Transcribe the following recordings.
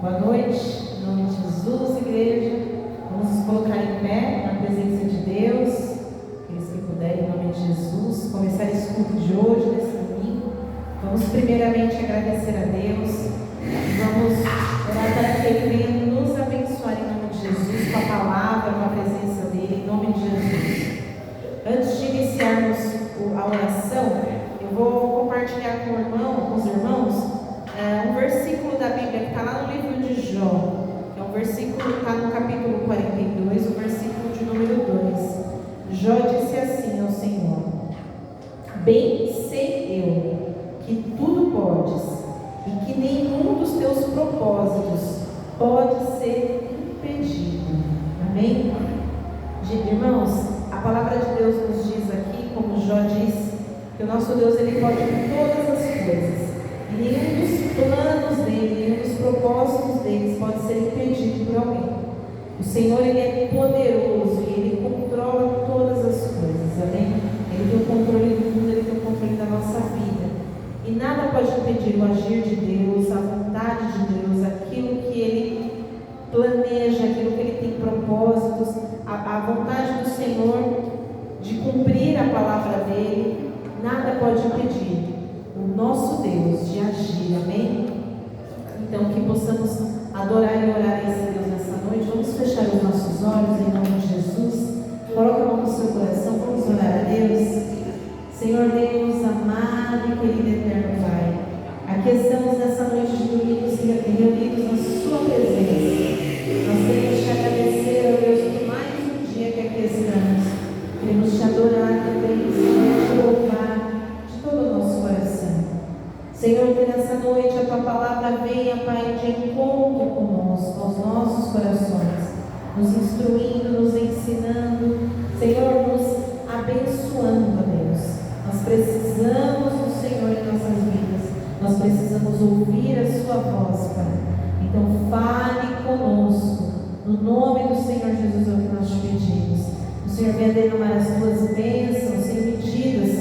Boa noite, em nome de Jesus, igreja. Vamos nos colocar em pé na presença de Deus. Aqueles que puderem, em nome de Jesus, começar esse culto de hoje, nesse domingo. Vamos primeiramente agradecer a Deus. Vamos orar para que Ele venha nos abençoar em nome de Jesus, com a palavra, com a presença dEle, em nome de Jesus. Antes de iniciarmos a oração, eu vou compartilhar com os irmãos um versículo da Bíblia que está lá no livro de Jó, que é um versículo que está no capítulo 42, o versículo de número 2. Jó disse assim ao Senhor: bem sei eu que tudo podes e que nenhum dos teus propósitos pode ser impedido. Amém? Irmãos, a palavra de Deus nos diz aqui, como Jó disse, que o nosso Deus ele pode todas as coisas. E nenhum dos planos dele, nenhum dos propósitos dele pode ser impedido por alguém. O Senhor ele é poderoso e ele controla todas as coisas, amém? Ele tem o controle do mundo, ele tem o controle da nossa vida. E nada pode impedir o agir de Deus, a vontade de Deus, aquilo que ele planeja, aquilo que ele tem propósitos, a vontade do Senhor de cumprir a palavra dele. Nada pode impedir o nosso Deus de agir, amém? Então que possamos adorar e orar a esse Deus nessa noite. Vamos fechar os nossos olhos em nome de Jesus. Coloque a mão no seu coração, vamos orar a Deus. Senhor Deus, amado e querido eterno Pai, aqui estamos nessa noite de domingo reunidos na sua presença. Nós queremos te agradecer, ó Deus, por mais um dia que aqui estamos. Queremos te adorar também, Senhor, te louvar de todo o nosso coração. Senhor, que nessa noite a tua palavra venha, Pai, de encontro conosco, aos nossos corações, nos instruindo, nos ensinando, Senhor, nos abençoando, ó Deus. Nós precisamos do Senhor em nossas vidas, nós precisamos ouvir a sua voz, Pai. Então fale conosco, no nome do Senhor Jesus é o que nós te pedimos. O Senhor venha derramar as tuas bênçãos sem medidas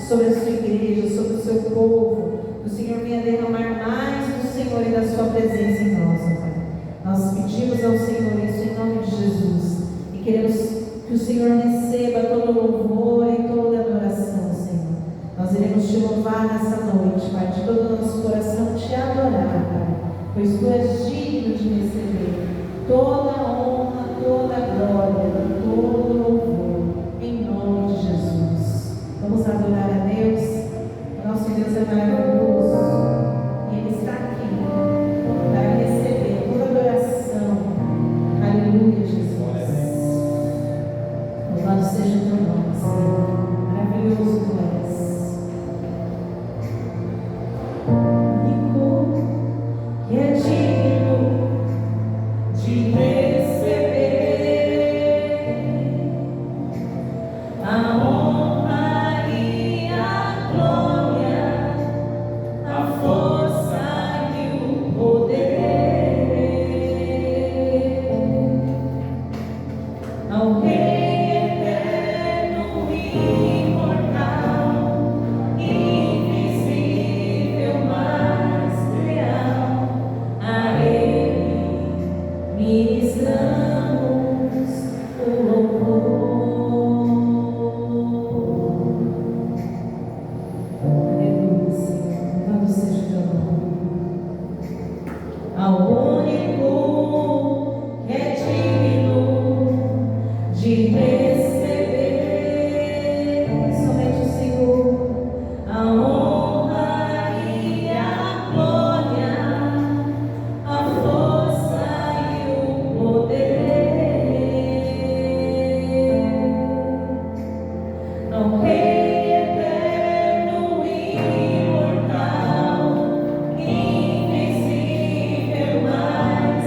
sobre a sua igreja, sobre o seu povo. O Senhor venha derramar mais do Senhor e da sua presença em nós, Pai. Nós pedimos ao Senhor isso em nome de Jesus e queremos que o Senhor receba todo louvor e toda adoração, Senhor. Nós iremos te louvar nessa noite, Pai, de todo o nosso coração te adorar, Pai, pois tu és digno de receber toda a honra, toda a glória, todo o louvor, em nome de Jesus. Vamos adorar a Deus. Nosso Deus é maravilhoso e Ele está aqui para receber toda adoração. Aleluia, Jesus. Louvado seja o teu nome, Senhor. Maravilhoso tu és. Único que é digno de receber a honra e a glória, a força e o poder ao Rei eterno e imortal, invisível, mas real. A Ele ministramos o louvor. Aleluia, Senhor. Louvado seja o teu nome. Ao único que é digno de receber somente o Senhor a honra e a glória, a força e o poder ao Rei eterno e imortal, invisível, mas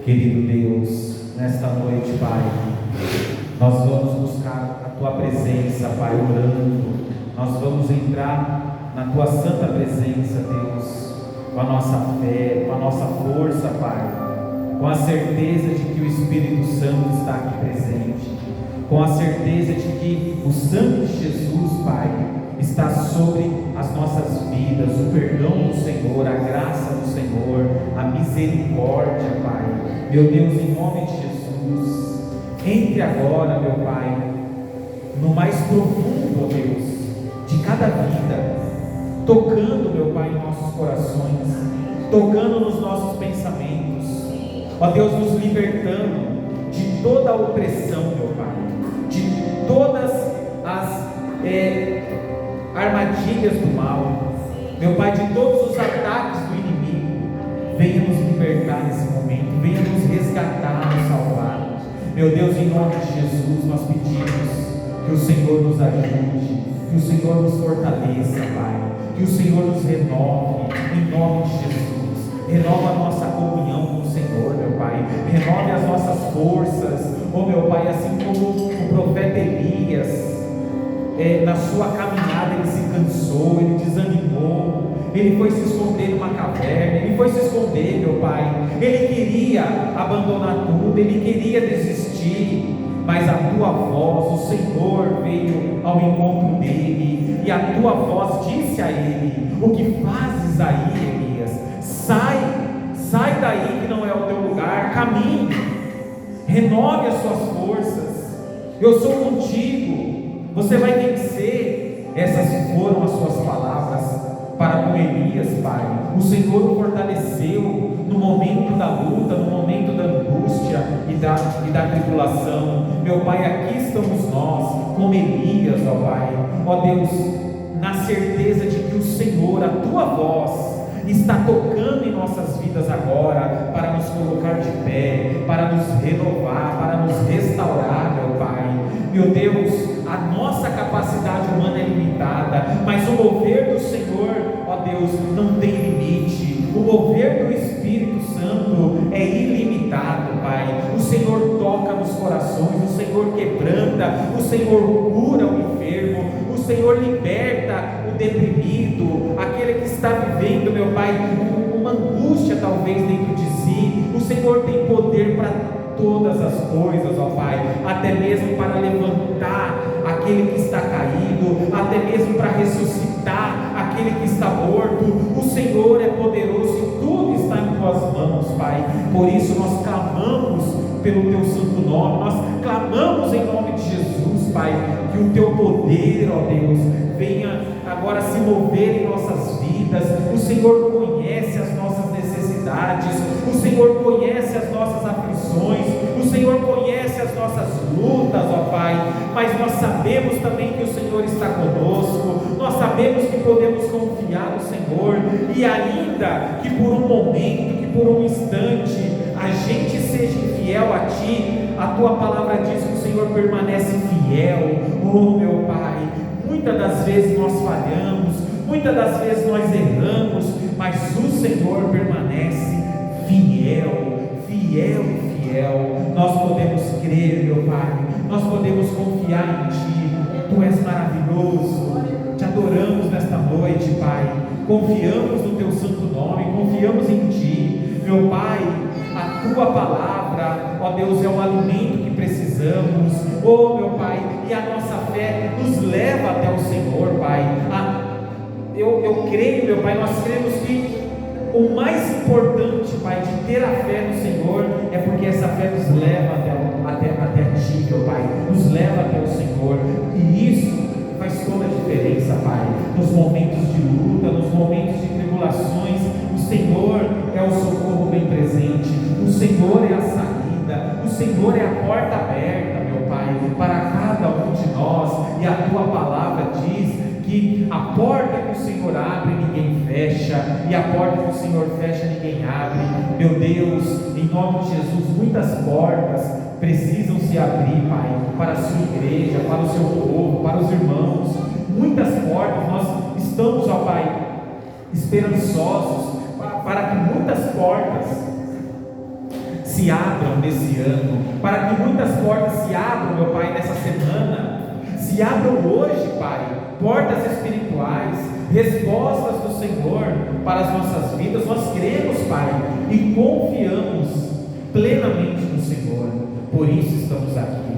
Querido Deus, nesta noite, Pai, nós vamos buscar a Tua presença, Pai, orando. Nós vamos entrar na Tua santa presença, Deus, com a nossa fé, com a nossa força, Pai, com a certeza de que o Espírito Santo está aqui presente, com a certeza de que o sangue de Jesus, Pai, está sobre as nossas vidas, o perdão do Senhor, a graça do Senhor, a misericórdia, Pai. Meu Deus, em nome de Jesus, entre agora, meu Pai, no mais profundo, ó Deus, de cada vida, tocando, meu Pai, em nossos corações, tocando nos nossos pensamentos, ó Deus, nos libertando de toda a opressão, meu Pai, de todas as armadilhas do mal, meu Pai, de todos os ataques do inimigo. Venha nos libertar nesse momento, venha nos resgatar, nos salvar. Meu Deus, em nome de Jesus, nós pedimos que o Senhor nos ajude, que o Senhor nos fortaleça, Pai, que o Senhor nos renove, em nome de Jesus. Renova a nossa comunhão com o Senhor, meu Pai, renove as nossas forças, oh meu Pai, assim como o profeta Elias, na sua caminhada ele se cansou, ele desanimou, ele foi se esconder numa caverna, ele foi se esconder, meu Pai, ele queria abandonar tudo, ele queria desistir, mas a Tua voz, o Senhor veio ao encontro dele, e a Tua voz disse a ele: o que fazes aí, Elias? Sai daí que não é o teu lugar, caminhe, renove as suas forças, eu sou contigo, você vai vencer. Essas foram as suas palavras para com Elias, Pai. O Senhor o fortaleceu no momento da luta, no momento da angústia e da tribulação. Meu Pai, aqui estamos nós, como Elias, ó Pai, ó Deus, na certeza de que o Senhor, a Tua voz, está tocando em nossas vidas agora, para nos colocar de pé, para nos renovar, para nos restaurar, meu Pai. Meu Deus, a nossa capacidade humana é limitada, mas o mover do Senhor, ó Deus, não tem limite. O mover do Espírito Santo é ilimitado, Pai. O Senhor toca nos corações, o Senhor quebranta, o Senhor cura o enfermo, o Senhor liberta o deprimido, aquele que está vivendo, meu Pai, uma angústia talvez dentro de si. O Senhor tem poder para todas as coisas, ó Pai, até mesmo para levantar aquele que está caído, até mesmo para ressuscitar aquele que está morto. O Senhor é poderoso e tudo está em Tuas mãos, Pai. Por isso nós clamamos pelo Teu santo nome, nós clamamos em nome de Jesus, Pai, que o Teu poder, ó Deus, venha agora se mover em nossas vidas. O Senhor conhece as nossas necessidades, o Senhor conhece as nossas aflições, o Senhor conhece as nossas lutas, ó Pai, mas nós sabemos também que o Senhor está conosco, nós sabemos que podemos confiar no Senhor, e ainda que por um momento, que por um instante, a gente seja infiel a Ti, a Tua palavra diz que o Senhor permanece fiel. Oh meu Pai, muitas das vezes nós falhamos, muitas das vezes nós erramos, mas o Senhor permanece fiel. Nós podemos crer, meu Pai, nós podemos confiar em Ti. Tu és maravilhoso. Te adoramos nesta noite, Pai, confiamos no Teu santo nome, confiamos em Ti, meu Pai. A Tua palavra, ó Deus, é o alimento que precisamos, oh meu Pai, e a nossa fé nos leva até o Senhor, Pai. Eu creio, meu Pai, nós cremos que o mais importante, Pai, de ter a fé no Senhor, é porque essa fé nos leva até Ti, meu Pai, nos leva até o Senhor, e isso faz toda a diferença, Pai. Nos momentos de luta, nos momentos de tribulações, o Senhor é o socorro bem presente, o Senhor é a saída, o Senhor é a porta aberta, meu Pai, para cada um de nós. E a Tua palavra diz que a porta que o Senhor abre, ninguém fecha, e a porta que o Senhor fecha, ninguém abre. Meu Deus, em nome de Jesus, muitas portas precisam se abrir, Pai, para a Sua igreja, para o Seu povo, para os irmãos. Muitas portas, nós estamos, ó Pai, esperançosos para que muitas portas se abram nesse ano, para que muitas portas se abram, meu Pai, nessa semana. Se abram hoje, Pai, portas espirituais, respostas do Senhor para as nossas vidas. Nós cremos, Pai, e confiamos plenamente no Senhor. Por isso estamos aqui.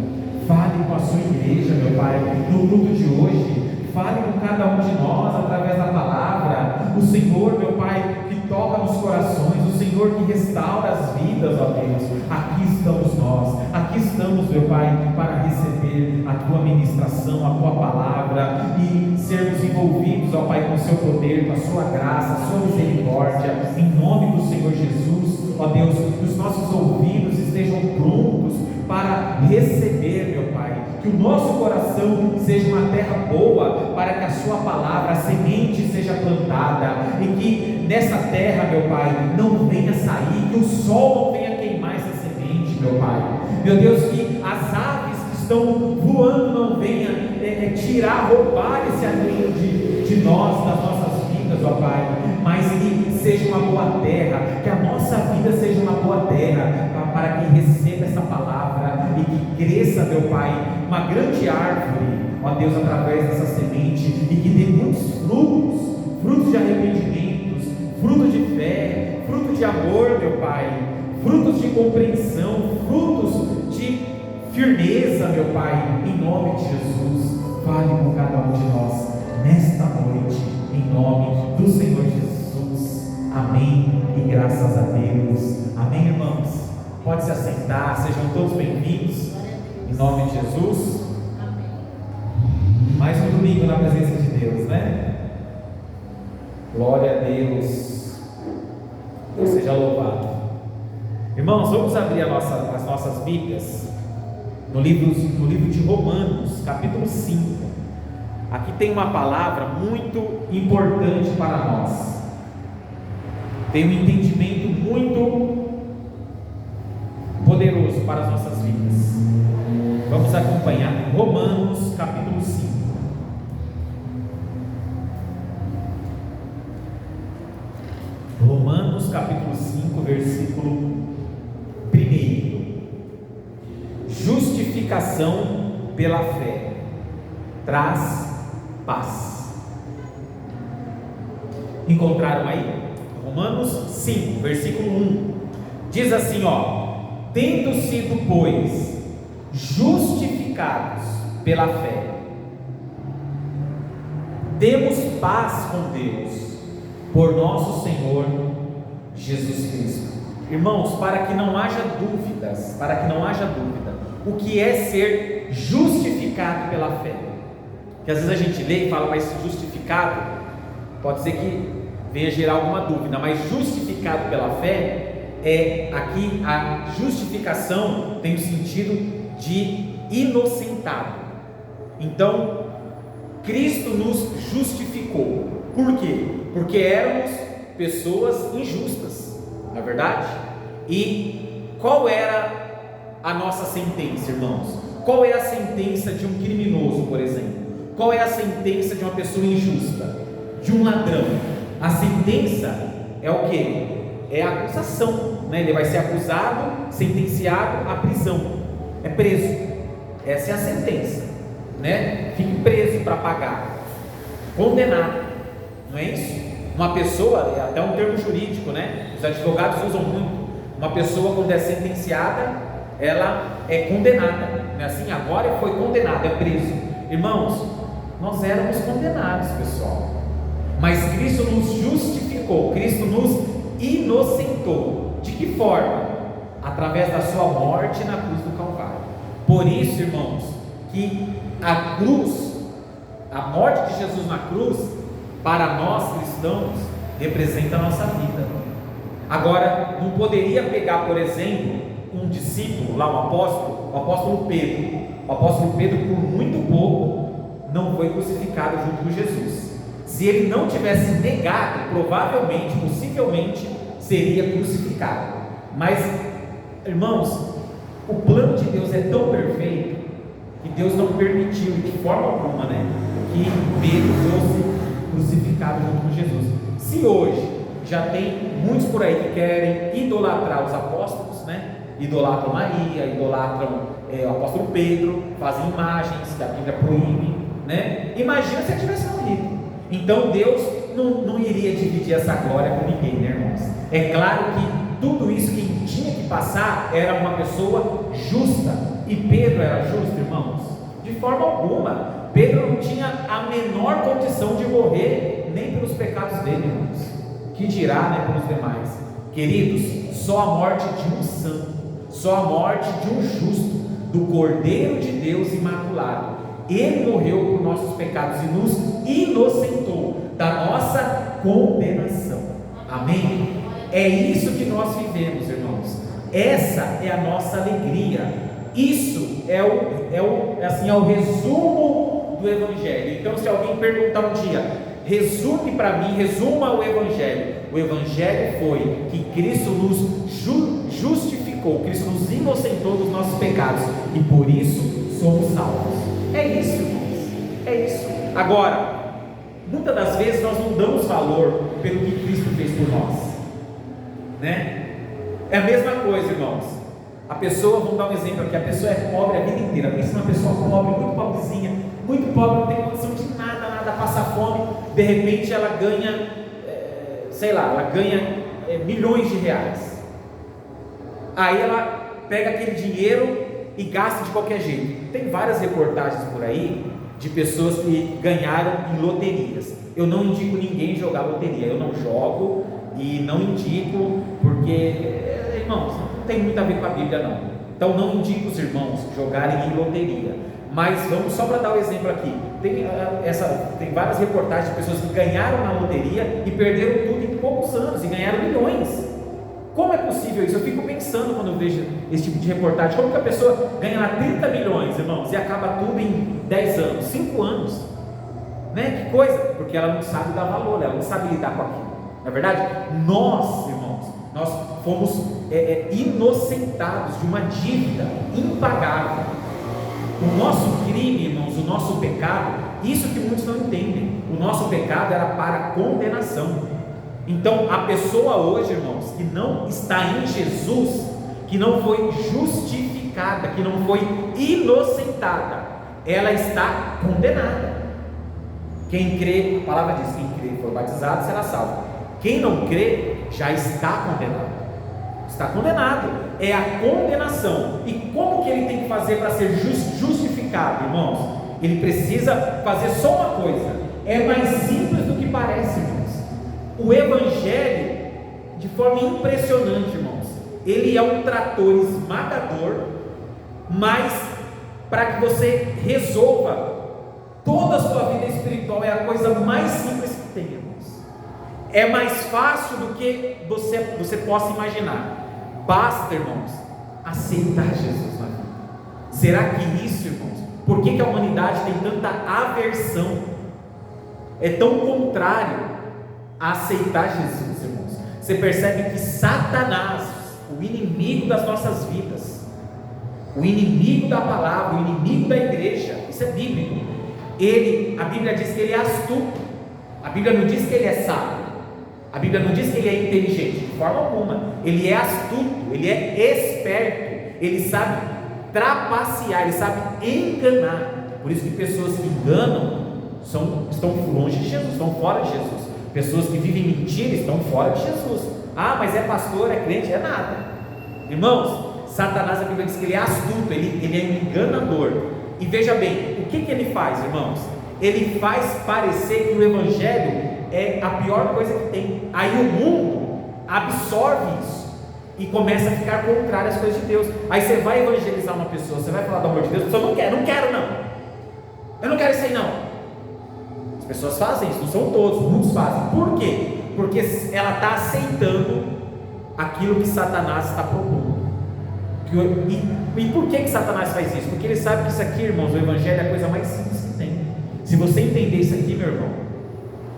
Fale com a sua igreja, meu Pai, no culto de hoje. Fale com cada um de nós através da palavra. O Senhor, meu Pai, que toca nos corações, o Senhor que restaura as vidas, ó Deus. Aqui estamos nós, aqui estamos, meu Pai, para receber a Tua ministração, a Tua palavra e sermos envolvidos, ó Pai, com o Seu poder, com a Sua graça, a Sua misericórdia, em nome do Senhor Jesus. Ó Deus, que os nossos ouvidos estejam prontos para receber, meu Pai, que o nosso coração seja uma terra boa, para que a Sua palavra, a semente seja plantada, e que nessa terra, meu Pai, não venha sair, que o sol não venha queimar essa semente, meu Pai. Meu Deus, que as aves que estão voando não venham tirar, roubar esse alimento de nós, das nossas vidas, ó Pai, mas que seja uma boa terra, que a nossa vida seja uma boa terra, para que receba essa palavra e que cresça, meu Pai, uma grande árvore, ó Deus, através dessa semente, e que dê muitos frutos, frutos de arrependimentos, frutos de fé, frutos de amor, meu Pai, frutos de compreensão, frutos de firmeza, meu Pai, em nome de Jesus. Fale com cada um de nós nesta noite, em nome do Senhor Jesus. Amém e graças a Deus. Amém, irmãos? Pode se assentar, sejam todos bem-vindos, em nome de Jesus. Mais um domingo na presença de Deus, né? Glória a Deus. Deus seja louvado. Irmãos, vamos abrir as nossas Bíblias no livro de Romanos, capítulo 5. Aqui tem uma palavra muito importante para nós. Tem um entendimento muito poderoso para as nossas vidas. Vamos acompanhar Romanos capítulo 5. Romanos capítulo 5, versículo 1. Justificação pela fé traz paz. Encontraram aí? Romanos 5, versículo 1. Diz assim, ó: tendo sido, pois, justificados pela fé, temos paz com Deus por nosso Senhor Jesus Cristo. Irmãos, para que não haja dúvidas, o que é ser justificado pela fé? Porque às vezes a gente lê e fala, mas justificado, pode ser que venha gerar alguma dúvida, mas justificado pela fé, aqui a justificação tem o sentido de inocentado. Então, Cristo nos justificou. Por quê? Porque éramos pessoas injustas, não é verdade? E qual era a nossa sentença, irmãos? Qual é a sentença de um criminoso, por exemplo? Qual é a sentença de uma pessoa injusta? De um ladrão? A sentença é o quê? É a acusação, né? Ele vai ser acusado, sentenciado à prisão, é preso. Essa é a sentença, né? Fique preso para pagar, condenado, não é isso? Uma pessoa, é até um termo jurídico, né? Os advogados usam muito. Uma pessoa, quando é sentenciada, ela é condenada, não é assim? Agora foi condenado, é preso. Irmãos, nós éramos condenados, pessoal, mas Cristo nos justificou, Cristo nos inocentou. De que forma? Através da sua morte na cruz do Calvário. Por isso, irmãos, que a cruz, a morte de Jesus na cruz, para nós cristãos, representa a nossa vida. Agora, não poderia pegar, por exemplo, um discípulo, lá o apóstolo Pedro. O apóstolo Pedro, por muito pouco, não foi crucificado junto com Jesus. Se ele não tivesse negado, provavelmente, possivelmente, seria crucificado. Mas, irmãos, o plano de Deus é tão perfeito que Deus não permitiu de forma alguma, né, que Pedro fosse crucificado junto com Jesus. Se hoje já tem muitos por aí que querem idolatrar os apóstolos, né, Idolatram Maria, idolatram o apóstolo Pedro, fazem imagens que a Bíblia proíbe, né? Imagina se ele tivesse morrido. Então Deus não iria dividir essa glória com ninguém, né, irmãos? É claro que tudo isso quem tinha que passar era uma pessoa justa. E Pedro era justo, irmãos? De forma alguma. Pedro não tinha a menor condição de morrer nem pelos pecados dele, irmãos. Que dirá, né, pelos demais? Queridos, só a morte de um santo, só a morte de um justo, do Cordeiro de Deus imaculado, ele morreu por nossos pecados e nos inocentou da nossa condenação. Amém? É isso que nós vivemos, irmãos. Essa é a nossa alegria. Isso é o resumo do Evangelho. Então, se alguém perguntar um dia, resume para mim, resuma o Evangelho. O Evangelho foi que Cristo nos justificou, Cristo nos inocentou dos nossos pecados e por isso somos salvos. É isso, irmãos. É isso. Agora, muitas das vezes nós não damos valor pelo que Cristo fez por nós, né? É a mesma coisa, irmãos. A pessoa, vamos dar um exemplo aqui, a pessoa é pobre a vida inteira. Pensa numa pessoa pobre, muito pobrezinha, muito pobre, não tem condição de nada, passa fome. De repente ela ganha, milhões de reais. Aí ela pega aquele dinheiro e gasta de qualquer jeito. Tem várias reportagens por aí de pessoas que ganharam em loterias. Eu não indico ninguém jogar loteria. Eu não jogo e não indico porque, irmãos, não tem muito a ver com a Bíblia não. Então não indico os irmãos jogarem em loteria. Mas vamos só para dar um exemplo aqui. Tem várias reportagens de pessoas que ganharam na loteria e perderam tudo em poucos anos e ganharam milhões. Como é possível isso? Eu fico pensando quando eu vejo esse tipo de reportagem. Como que a pessoa ganha lá 30 milhões, irmãos, e acaba tudo em 10 anos, 5 anos? Né? Que coisa? Porque ela não sabe dar valor, ela não sabe lidar com aquilo. Na verdade, nós, irmãos, nós fomos inocentados de uma dívida impagável. O nosso crime, irmãos, o nosso pecado, isso que muitos não entendem. O nosso pecado era para condenação. Então, a pessoa hoje, irmãos, que não está em Jesus, que não foi justificada, que não foi inocentada, ela está condenada. Quem crê, a palavra diz, quem crê e for batizado será salvo. Quem não crê, já está condenado. Está condenado, é a condenação. E como que ele tem que fazer para ser justificado, irmãos? Ele precisa fazer só uma coisa. É mais simples do que parece, irmãos. O Evangelho, de forma impressionante, irmãos, ele é um trator esmagador, mas para que você resolva toda a sua vida espiritual, é a coisa mais simples que tem, irmãos. É mais fácil do que você possa imaginar. Basta, irmãos, aceitar Jesus na vida. Será que isso, irmãos, por que a humanidade tem tanta aversão? É tão contrário a aceitar Jesus, irmãos. Você percebe que Satanás, o inimigo das nossas vidas, o inimigo da palavra, o inimigo da igreja, isso é bíblico. A Bíblia diz que ele é astuto. A Bíblia não diz que ele é sábio. A Bíblia não diz que ele é inteligente, de forma alguma. Ele é astuto, ele é esperto, ele sabe trapacear, ele sabe enganar. Por isso que pessoas que enganam estão longe de Jesus, estão fora de Jesus. Pessoas que vivem mentira estão fora de Jesus. Ah, mas é pastor, é crente, é nada. Irmãos, Satanás, a Bíblia diz que ele é astuto, ele é um enganador. E veja bem, o que ele faz, irmãos? Ele faz parecer que o Evangelho é a pior coisa que tem. Aí o mundo absorve isso e começa a ficar contrário às coisas de Deus. Aí você vai evangelizar uma pessoa, você vai falar do amor de Deus, a pessoa não quero não. Eu não quero isso aí não. As pessoas fazem isso, não são todos, muitos fazem. Por quê? Porque ela está aceitando aquilo que Satanás está propondo. E por que Satanás faz isso? Porque ele sabe que isso aqui, irmãos, o Evangelho é a coisa mais simples que tem. Se você entender isso aqui, meu irmão,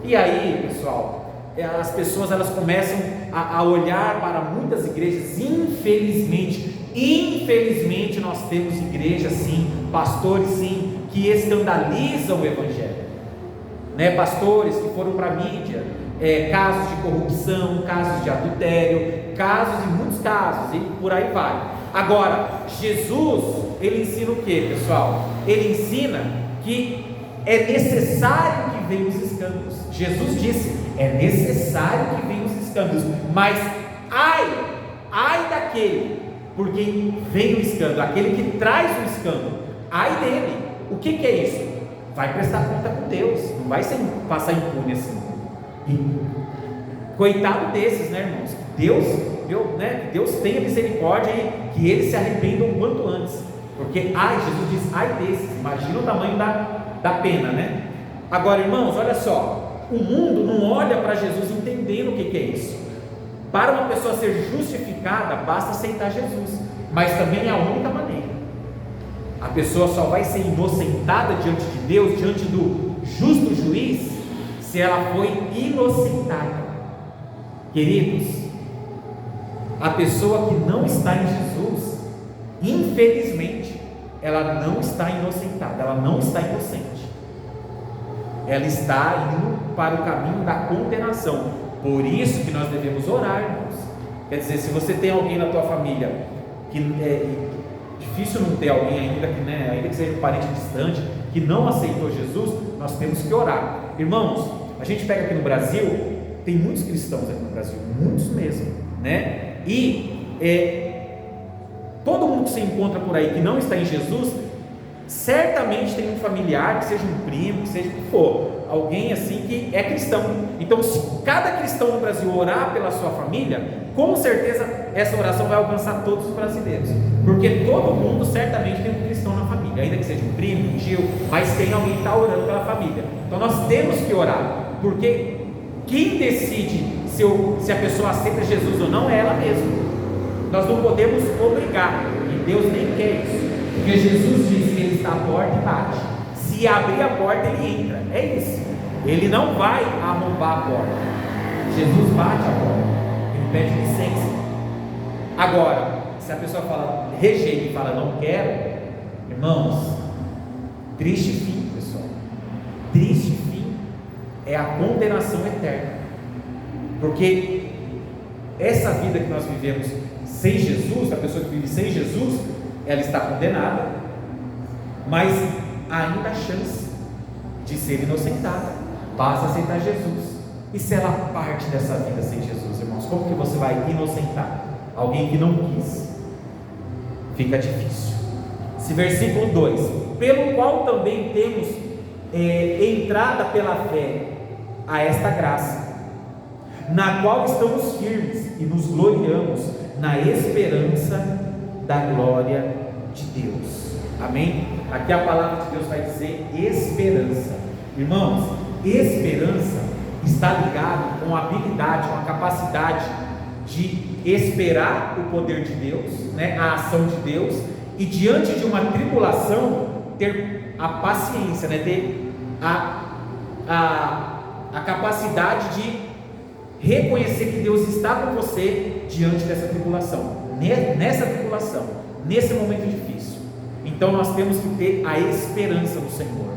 e aí, pessoal, as pessoas elas começam a olhar para muitas igrejas. Infelizmente nós temos igrejas sim, pastores sim, que escandalizam o Evangelho, né? Pastores que foram para a mídia, casos de corrupção, casos de adultério, muitos casos, e por aí vai. Agora, Jesus, ele ensina o que, pessoal? Ele ensina que é necessário que venham os escândalos. Jesus disse: é necessário que venham os escândalos, mas ai daquele por quem vem o escândalo, aquele que traz o escândalo, ai dele. O que é isso? Vai prestar conta com Deus, não vai passar impune assim. Coitado desses, né, irmãos? Deus tenha misericórdia e que eles se arrependam o quanto antes, porque Jesus diz: ai desses. Imagina o tamanho da pena, né? Agora, irmãos, olha só, o mundo não olha para Jesus entendendo o que é isso. Para uma pessoa ser justificada, basta aceitar Jesus, mas também é a única maneira. A pessoa só vai ser inocentada diante de Deus, diante do justo juiz, se ela foi inocentada. Queridos, a pessoa que não está em Jesus, infelizmente, ela não está inocentada, ela não está inocente, ela está indo para o caminho da condenação. Por isso que nós devemos orar, irmãos. Quer dizer, se você tem alguém na tua família que é difícil não ter alguém ainda que seja um parente distante, que não aceitou Jesus, nós temos que orar. Irmãos, a gente pega aqui no Brasil, tem muitos cristãos aqui no Brasil, muitos mesmo, né? E todo mundo que se encontra por aí que não está em Jesus, certamente tem um familiar, que seja um primo, que seja o que for, alguém assim que é cristão. Então, se cada cristão no Brasil orar pela sua família, com certeza essa oração vai alcançar todos os brasileiros, porque todo mundo certamente tem um cristão na família, ainda que seja um primo, um tio, mas tem alguém que está orando pela família. Então nós temos que orar, porque quem decide se a pessoa aceita Jesus ou não é ela mesma. Nós não podemos obrigar, e Deus nem quer isso, porque Jesus diz que Ele está à porta e bate. Se abrir a porta, Ele entra. É isso. Ele não vai arrombar a porta. Jesus bate a porta, Ele pede licença. Agora, se a pessoa rejeita e fala não quero, irmãos, triste fim, pessoal. Triste fim é a condenação eterna, porque essa vida que nós vivemos sem Jesus, a pessoa que vive sem Jesus, ela está condenada, mas ainda há chance de ser inocentada, basta aceitar Jesus. E se ela parte dessa vida sem Jesus, irmãos, como que você vai inocentar alguém que não quis? Fica difícil. Esse versículo 2: pelo qual também temos entrada pela fé a esta graça, na qual estamos firmes e nos gloriamos na esperança da glória de Deus. Amém? Aqui a palavra de Deus vai dizer esperança. Irmãos, esperança está ligado com a habilidade, com a capacidade de esperar o poder de Deus, né, a ação de Deus, e diante de uma tribulação ter a paciência, né, ter a capacidade de reconhecer que Deus está com você diante dessa tribulação, nessa tribulação, nesse momento difícil. Então nós temos que ter a esperança no Senhor,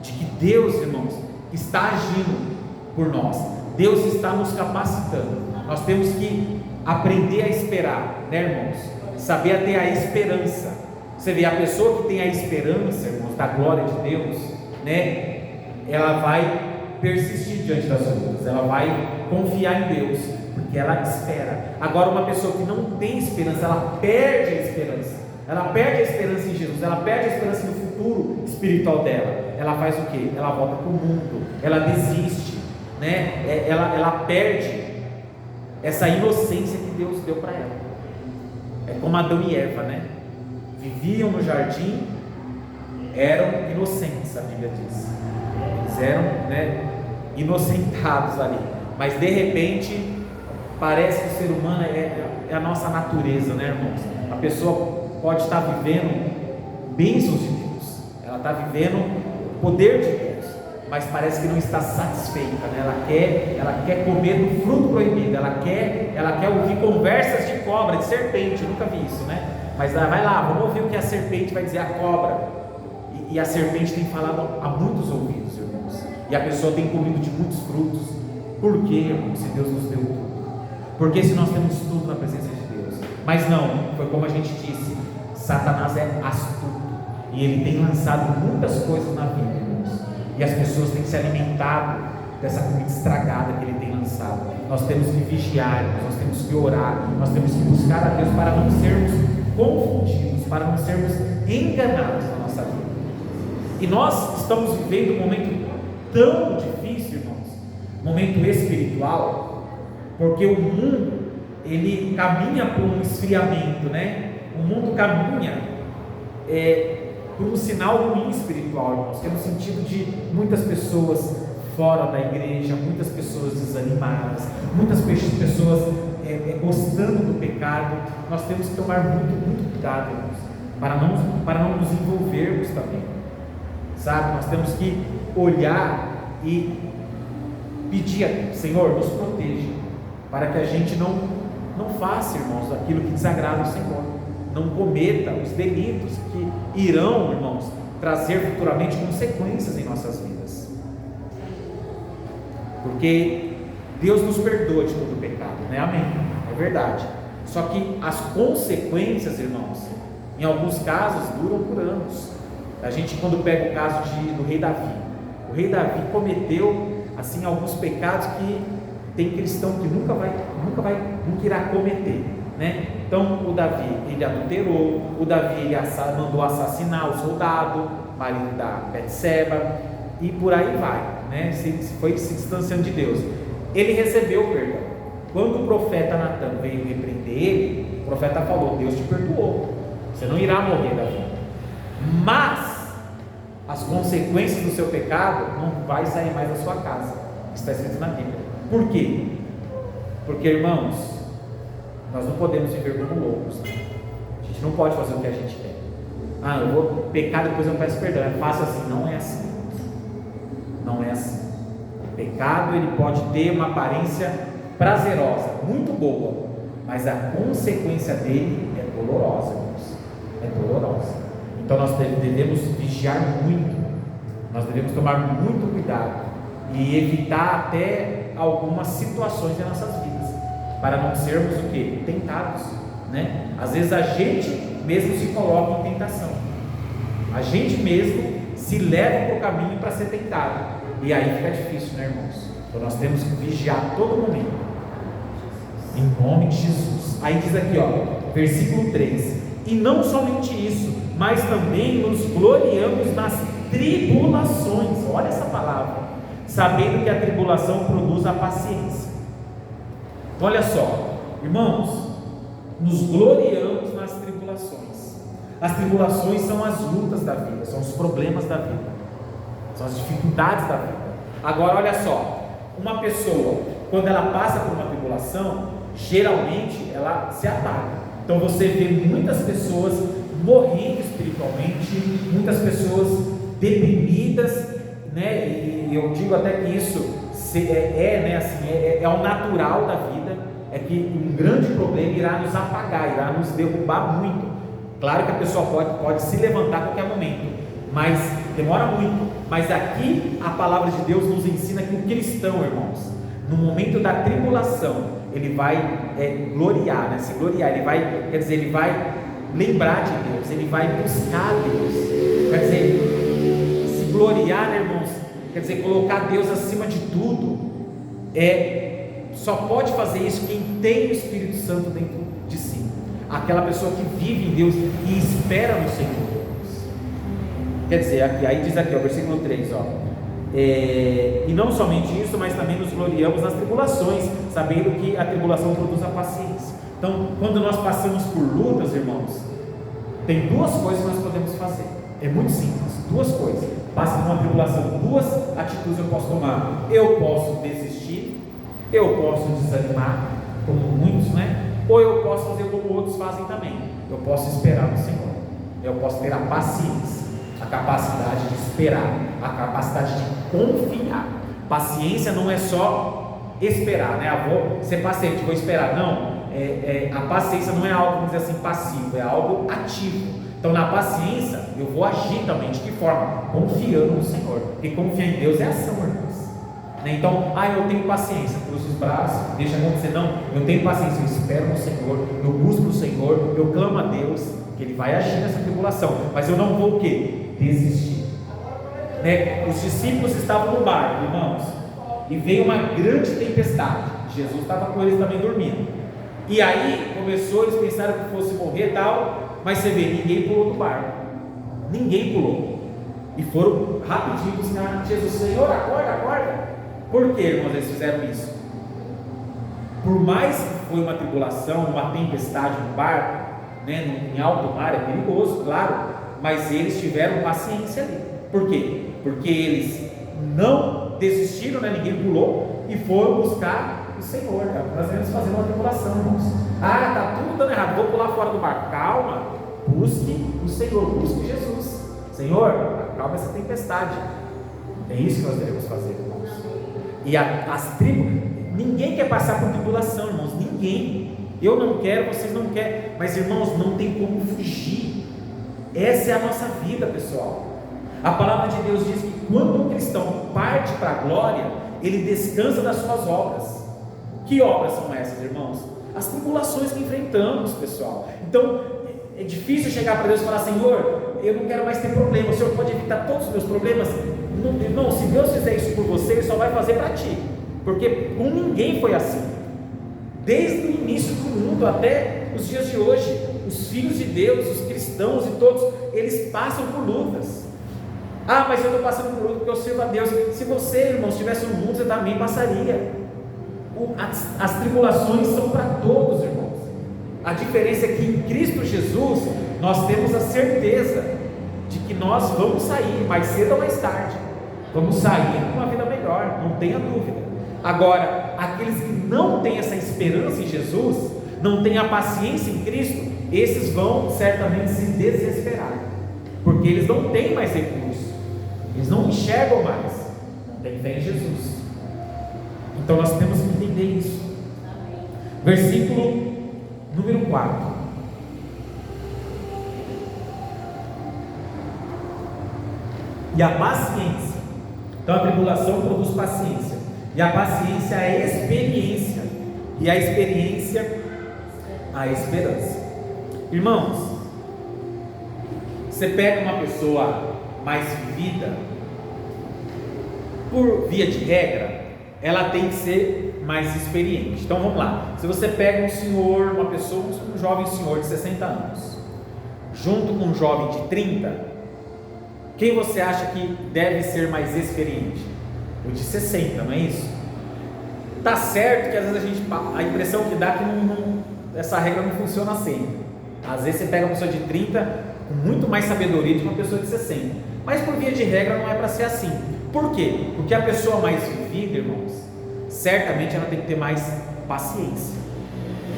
de que Deus, irmãos, está agindo por nós, Deus está nos capacitando. Nós temos que aprender a esperar, né, irmãos? Saber ter a esperança. Você vê, a pessoa que tem a esperança, irmãos, da glória de Deus, né, ela vai persistir diante das lutas, ela vai confiar em Deus, porque ela espera. Agora, uma pessoa que não tem esperança, ela perde a esperança. Ela perde a esperança em Jesus, ela perde a esperança no futuro espiritual dela. Ela faz o quê? Ela volta para o mundo, ela desiste, né? Ela perde essa inocência que Deus deu para ela. É como Adão e Eva, né? Viviam no jardim, eram inocentes, a Bíblia diz. Eles eram, né, inocentados ali, mas de repente parece que o ser humano é a nossa natureza, né, irmãos? A pessoa pode estar vivendo bênçãos de Deus, ela está vivendo o poder de Deus, mas parece que não está satisfeita, né? Ela quer comer do fruto proibido, ela quer ouvir conversas de cobra, de serpente. Eu nunca vi isso, né? Mas vai lá, vamos ouvir o que a serpente vai dizer à cobra. E a serpente tem falado a muitos ouvidos, irmãos, e a pessoa tem comido de muitos frutos. Por quê, irmãos, se Deus nos deu tudo? Porque se nós temos tudo na presença de Deus, Mas não, foi como a gente disse, Satanás é astuto e ele tem lançado muitas coisas na vida, irmãos, e as pessoas têm se alimentado dessa comida estragada que ele tem lançado. Nós temos que vigiar, nós temos que orar, nós temos que buscar a Deus para não sermos confundidos, para não sermos enganados na nossa vida. E nós estamos vivendo um momento tão difícil, irmãos, momento espiritual, porque o mundo, ele caminha por um esfriamento, né? O mundo caminha por um sinal ruim espiritual, irmãos. Temos sentido de muitas pessoas fora da igreja, muitas pessoas desanimadas, muitas pessoas gostando do pecado. Nós temos que tomar muito cuidado, irmãos, para não nos envolvermos também, sabe? Nós temos que olhar e pedir a Deus: Senhor, nos proteja, para que a gente não faça, irmãos, aquilo que desagrada o Senhor, não cometa os delitos que irão, irmãos, trazer futuramente consequências em nossas vidas, porque Deus nos perdoa de todo o pecado, né? Amém, é verdade. Só que as consequências, irmãos, em alguns casos duram por anos. A gente, quando pega o caso do rei Davi, o rei Davi cometeu assim alguns pecados que tem cristão que nunca irá cometer, né? Então o Davi, ele adulterou, o Davi, ele mandou assassinar o soldado, marido da Betseba, e por aí vai, né? Foi se distanciando de Deus. Ele recebeu perdão. Quando o profeta Natan veio repreender ele, o profeta falou: Deus te perdoou, você não irá morrer, Davi, mas as consequências do seu pecado não vai sair mais da sua casa. Está escrito na Bíblia. Por quê? Porque, irmãos, nós não podemos viver como loucos, né? A gente não pode fazer o que a gente quer. Eu vou pecar, depois eu peço perdão. É fácil assim? Não é assim. Não é assim. O pecado, ele pode ter uma aparência prazerosa, muito boa, mas a consequência dele é dolorosa, irmãos. É dolorosa. Então nós devemos vigiar muito, nós devemos tomar muito cuidado e evitar até algumas situações em nossas vidas, para não sermos o quê? Tentados, né? Às vezes a gente mesmo se coloca em tentação, a gente mesmo se leva para o caminho para ser tentado, e aí fica difícil, né, irmãos? Então nós temos que vigiar a todo momento, em nome de Jesus. Aí diz aqui, versículo 3: e não somente isso, mas também nos gloriamos nas tribulações. Olha essa palavra: sabendo que a tribulação produz a paciência. Então olha só, irmãos, nos gloriamos nas tribulações. As tribulações são as lutas da vida, são os problemas da vida, são as dificuldades da vida. Agora olha só, uma pessoa, quando ela passa por uma tribulação, geralmente ela se ataca. Então você vê muitas pessoas morrendo espiritualmente, muitas pessoas deprimidas, né? E eu digo até que isso é o natural da vida, é que um grande problema irá nos apagar, irá nos derrubar muito. Claro que a pessoa pode se levantar a qualquer momento, mas demora muito. Mas aqui a palavra de Deus nos ensina que o cristão, irmãos, no momento da tribulação, ele vai gloriar, né? Se gloriar, ele vai lembrar de Deus, ele vai buscar Deus. Quer dizer, se gloriar, né, irmãos, quer dizer, colocar Deus acima de tudo. Só pode fazer isso quem tem o Espírito Santo dentro de si, aquela pessoa que vive em Deus e espera no Senhor. Quer dizer, aí diz aqui, versículo 3, e não somente isso, mas também nos gloriamos nas tribulações, sabendo que a tribulação produz a paciência. Então, quando nós passamos por lutas, irmãos, tem duas coisas que nós podemos fazer. É muito simples, duas coisas. Passa por uma tribulação, duas atitudes eu posso tomar. Eu posso desistir, eu posso desanimar, como muitos, né? Ou eu posso fazer como outros fazem também. Eu posso esperar no Senhor. Eu posso ter a paciência, a capacidade de esperar, a capacidade de confiar. Paciência não é só esperar, né? Vou ser paciente, vou esperar. Não, a paciência não é algo, vamos dizer assim, passivo, é algo ativo. Então na paciência eu vou agir também. De que forma? Confiando no Senhor, porque confiar em Deus é ação, irmãos, né? Então, eu tenho paciência, cruzo os braços, deixa acontecer. Não, eu tenho paciência, eu espero no Senhor, Senhor, eu busco o Senhor, eu clamo a Deus, que Ele vai agir nessa tribulação, mas eu não vou o quê? Desistir. Né? Os discípulos estavam no barco, irmãos, e veio uma grande tempestade. Jesus estava com eles também dormindo. E aí começou, eles pensaram que fosse morrer e tal, mas você vê, ninguém pulou do barco. Ninguém pulou. E foram rapidinho buscar Jesus. Senhor, acorda, acorda. Por que, irmãos, eles fizeram isso? Por mais que foi uma tribulação, uma tempestade no barco, né, em alto mar, é perigoso, claro, mas eles tiveram paciência ali. Por quê? Porque eles não desistiram, né, ninguém pulou, e foram buscar o Senhor. Nós devemos fazer uma tribulação, irmãos. Ah, está tudo dando errado, vou pular fora do barco. Calma, busque o Senhor, busque Jesus. Senhor, acalma essa tempestade. É isso que nós devemos fazer, irmãos. E as tribos, ninguém quer passar por tribulação, irmãos, ninguém. Eu não quero, vocês não querem, mas irmãos, não tem como fugir. Essa é a nossa vida, pessoal. A palavra de Deus diz que quando um cristão parte para a glória, ele descansa das suas obras. Que obras são essas, irmãos? As tribulações que enfrentamos, pessoal. Então, é difícil chegar para Deus e falar: Senhor, eu não quero mais ter problema, o Senhor pode evitar todos os meus problemas. Não, se Deus fizer isso por você, Ele só vai fazer para ti, porque com ninguém foi assim. Desde o início do mundo até os dias de hoje, os filhos de Deus, os cristãos e todos, eles passam por lutas. Ah, mas eu estou passando por luta porque eu sirvo a Deus. Se você, irmão, estivesse no mundo, você também passaria. As tribulações são para todos, irmãos. A diferença é que em Cristo Jesus nós temos a certeza de que nós vamos sair, mais cedo ou mais tarde, vamos sair com uma vida melhor, não tenha dúvida. Agora, aqueles que não têm essa esperança em Jesus, não têm a paciência em Cristo, esses vão certamente se desesperar, porque eles não têm mais recurso, eles não enxergam mais, não têm fé em Jesus. Então nós temos que entender isso. Versículo número 4. E a paciência, então a tribulação produz paciência, e a paciência é a experiência, e a experiência a esperança. Irmãos, você pega uma pessoa mais vivida, por via de regra, ela tem que ser mais experiente. Então vamos lá, se você pega um senhor, uma pessoa, um jovem senhor de 60 anos, junto com um jovem de 30, quem você acha que deve ser mais experiente? O de 60, não é isso? Tá certo que às vezes a impressão que dá é que essa regra não funciona sempre. Às vezes você pega uma pessoa de 30 com muito mais sabedoria do que uma pessoa de 60, mas por via de regra não é para ser assim. Por quê? Porque a pessoa mais vivida, irmãos, certamente ela tem que ter mais paciência,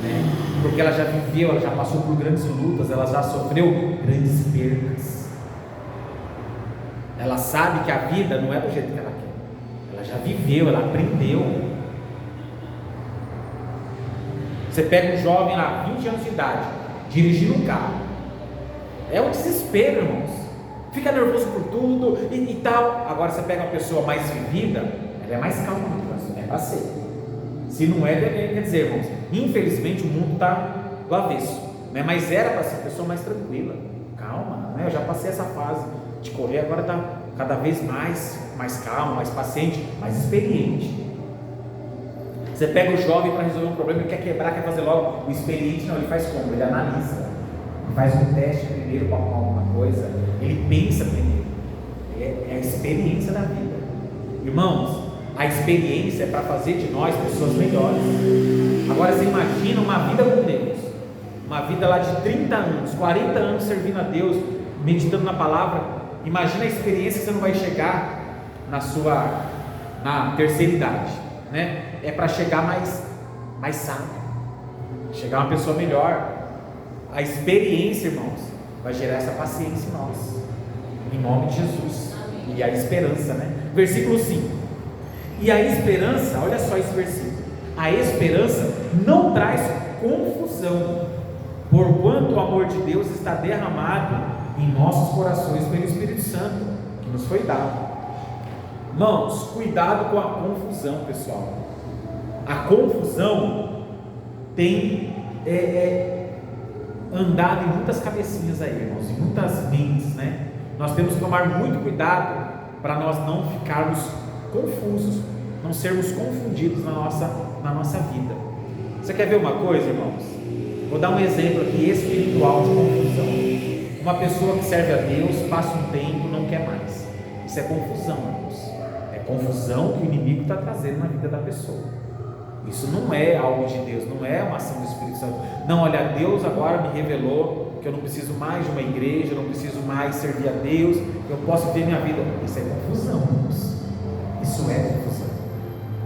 né? Porque ela já viveu, ela já passou por grandes lutas, ela já sofreu grandes perdas. Ela sabe que a vida não é do jeito que ela quer, ela já viveu, ela aprendeu. Você pega um jovem lá, 20 anos de idade, dirigindo um carro, é um desespero, irmãos, fica nervoso por tudo e tal. Agora você pega uma pessoa mais vivida, ela é mais calma no trânsito, é para ser. Se não é, quer dizer, irmãos, infelizmente o mundo está do avesso, né? Mas era para ser uma pessoa mais tranquila, calma, né? Eu já passei essa fase de correr, agora está cada vez mais calmo, mais paciente, mais experiente. Você pega o jovem para resolver um problema, ele quer quebrar, quer fazer logo. O experiente não, ele faz como? Ele analisa, ele faz um teste primeiro para alguma coisa, ele pensa primeiro. É a experiência da vida. Irmãos, a experiência é para fazer de nós pessoas melhores. Agora você imagina uma vida com Deus, uma vida lá de 30 anos, 40 anos servindo a Deus, meditando na palavra. Imagina a experiência que você não vai chegar na terceira idade, né? É para chegar mais sábio, chegar uma pessoa melhor. A experiência, irmãos, vai gerar essa paciência em nós, em nome de Jesus. E a esperança, né? Versículo 5. E a esperança, olha só esse versículo, a esperança não traz confusão, porquanto o amor de Deus está derramado em nossos corações pelo Espírito Santo que nos foi dado. Irmãos, cuidado com a confusão, pessoal. A confusão tem andado em muitas cabecinhas aí, irmãos, em muitas mentes, né? Nós temos que tomar muito cuidado para nós não ficarmos confusos, não sermos confundidos na nossa vida. Você quer ver uma coisa, irmãos? Vou dar um exemplo aqui espiritual de confusão. Uma pessoa que serve a Deus, passa um tempo, não quer mais. Isso é confusão, irmãos. É confusão que o inimigo está trazendo na vida da pessoa. Isso não é algo de Deus, não é uma ação do Espírito Santo. Não, olha, Deus agora me revelou que eu não preciso mais de uma igreja, eu não preciso mais servir a Deus, eu posso ter minha vida. Isso é confusão, irmãos. Isso é confusão.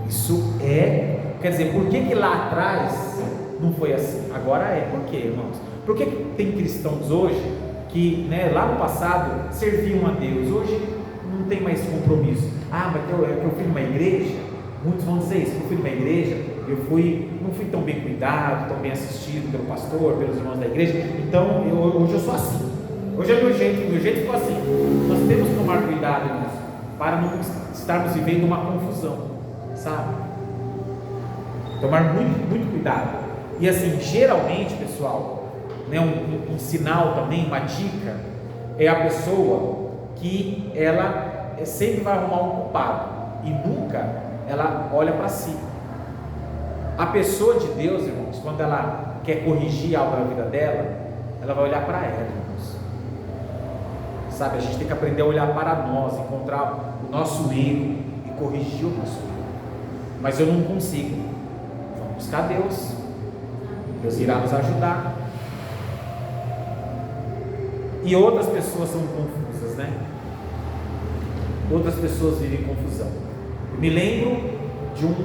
Isso é, quer dizer, por que lá atrás não foi assim? Agora é. Por quê, irmãos? Por que tem cristãos hoje que, né, lá no passado serviam a Deus, hoje não tem mais compromisso? Ah, mas eu fui numa igreja. Muitos vão dizer isso, eu fui numa igreja, não fui tão bem cuidado, tão bem assistido pelo pastor, pelos irmãos da igreja, então hoje eu sou assim, hoje é meu jeito ficou assim. Nós temos que tomar cuidado nisso, para não estarmos vivendo uma confusão, sabe? Tomar muito, muito cuidado. E assim, geralmente, pessoal, né, um sinal também, uma dica, é a pessoa que ela sempre vai arrumar um culpado, e nunca ela olha para si. A pessoa de Deus, irmãos, quando ela quer corrigir algo na vida dela, ela vai olhar para ela, irmãos. Sabe, a gente tem que aprender a olhar para nós, encontrar o nosso erro e corrigir o nosso erro. Mas eu não consigo. Vamos buscar Deus. Deus irá nos ajudar. E outras pessoas são confusas, né? Outras pessoas vivem confusão. Eu me lembro de um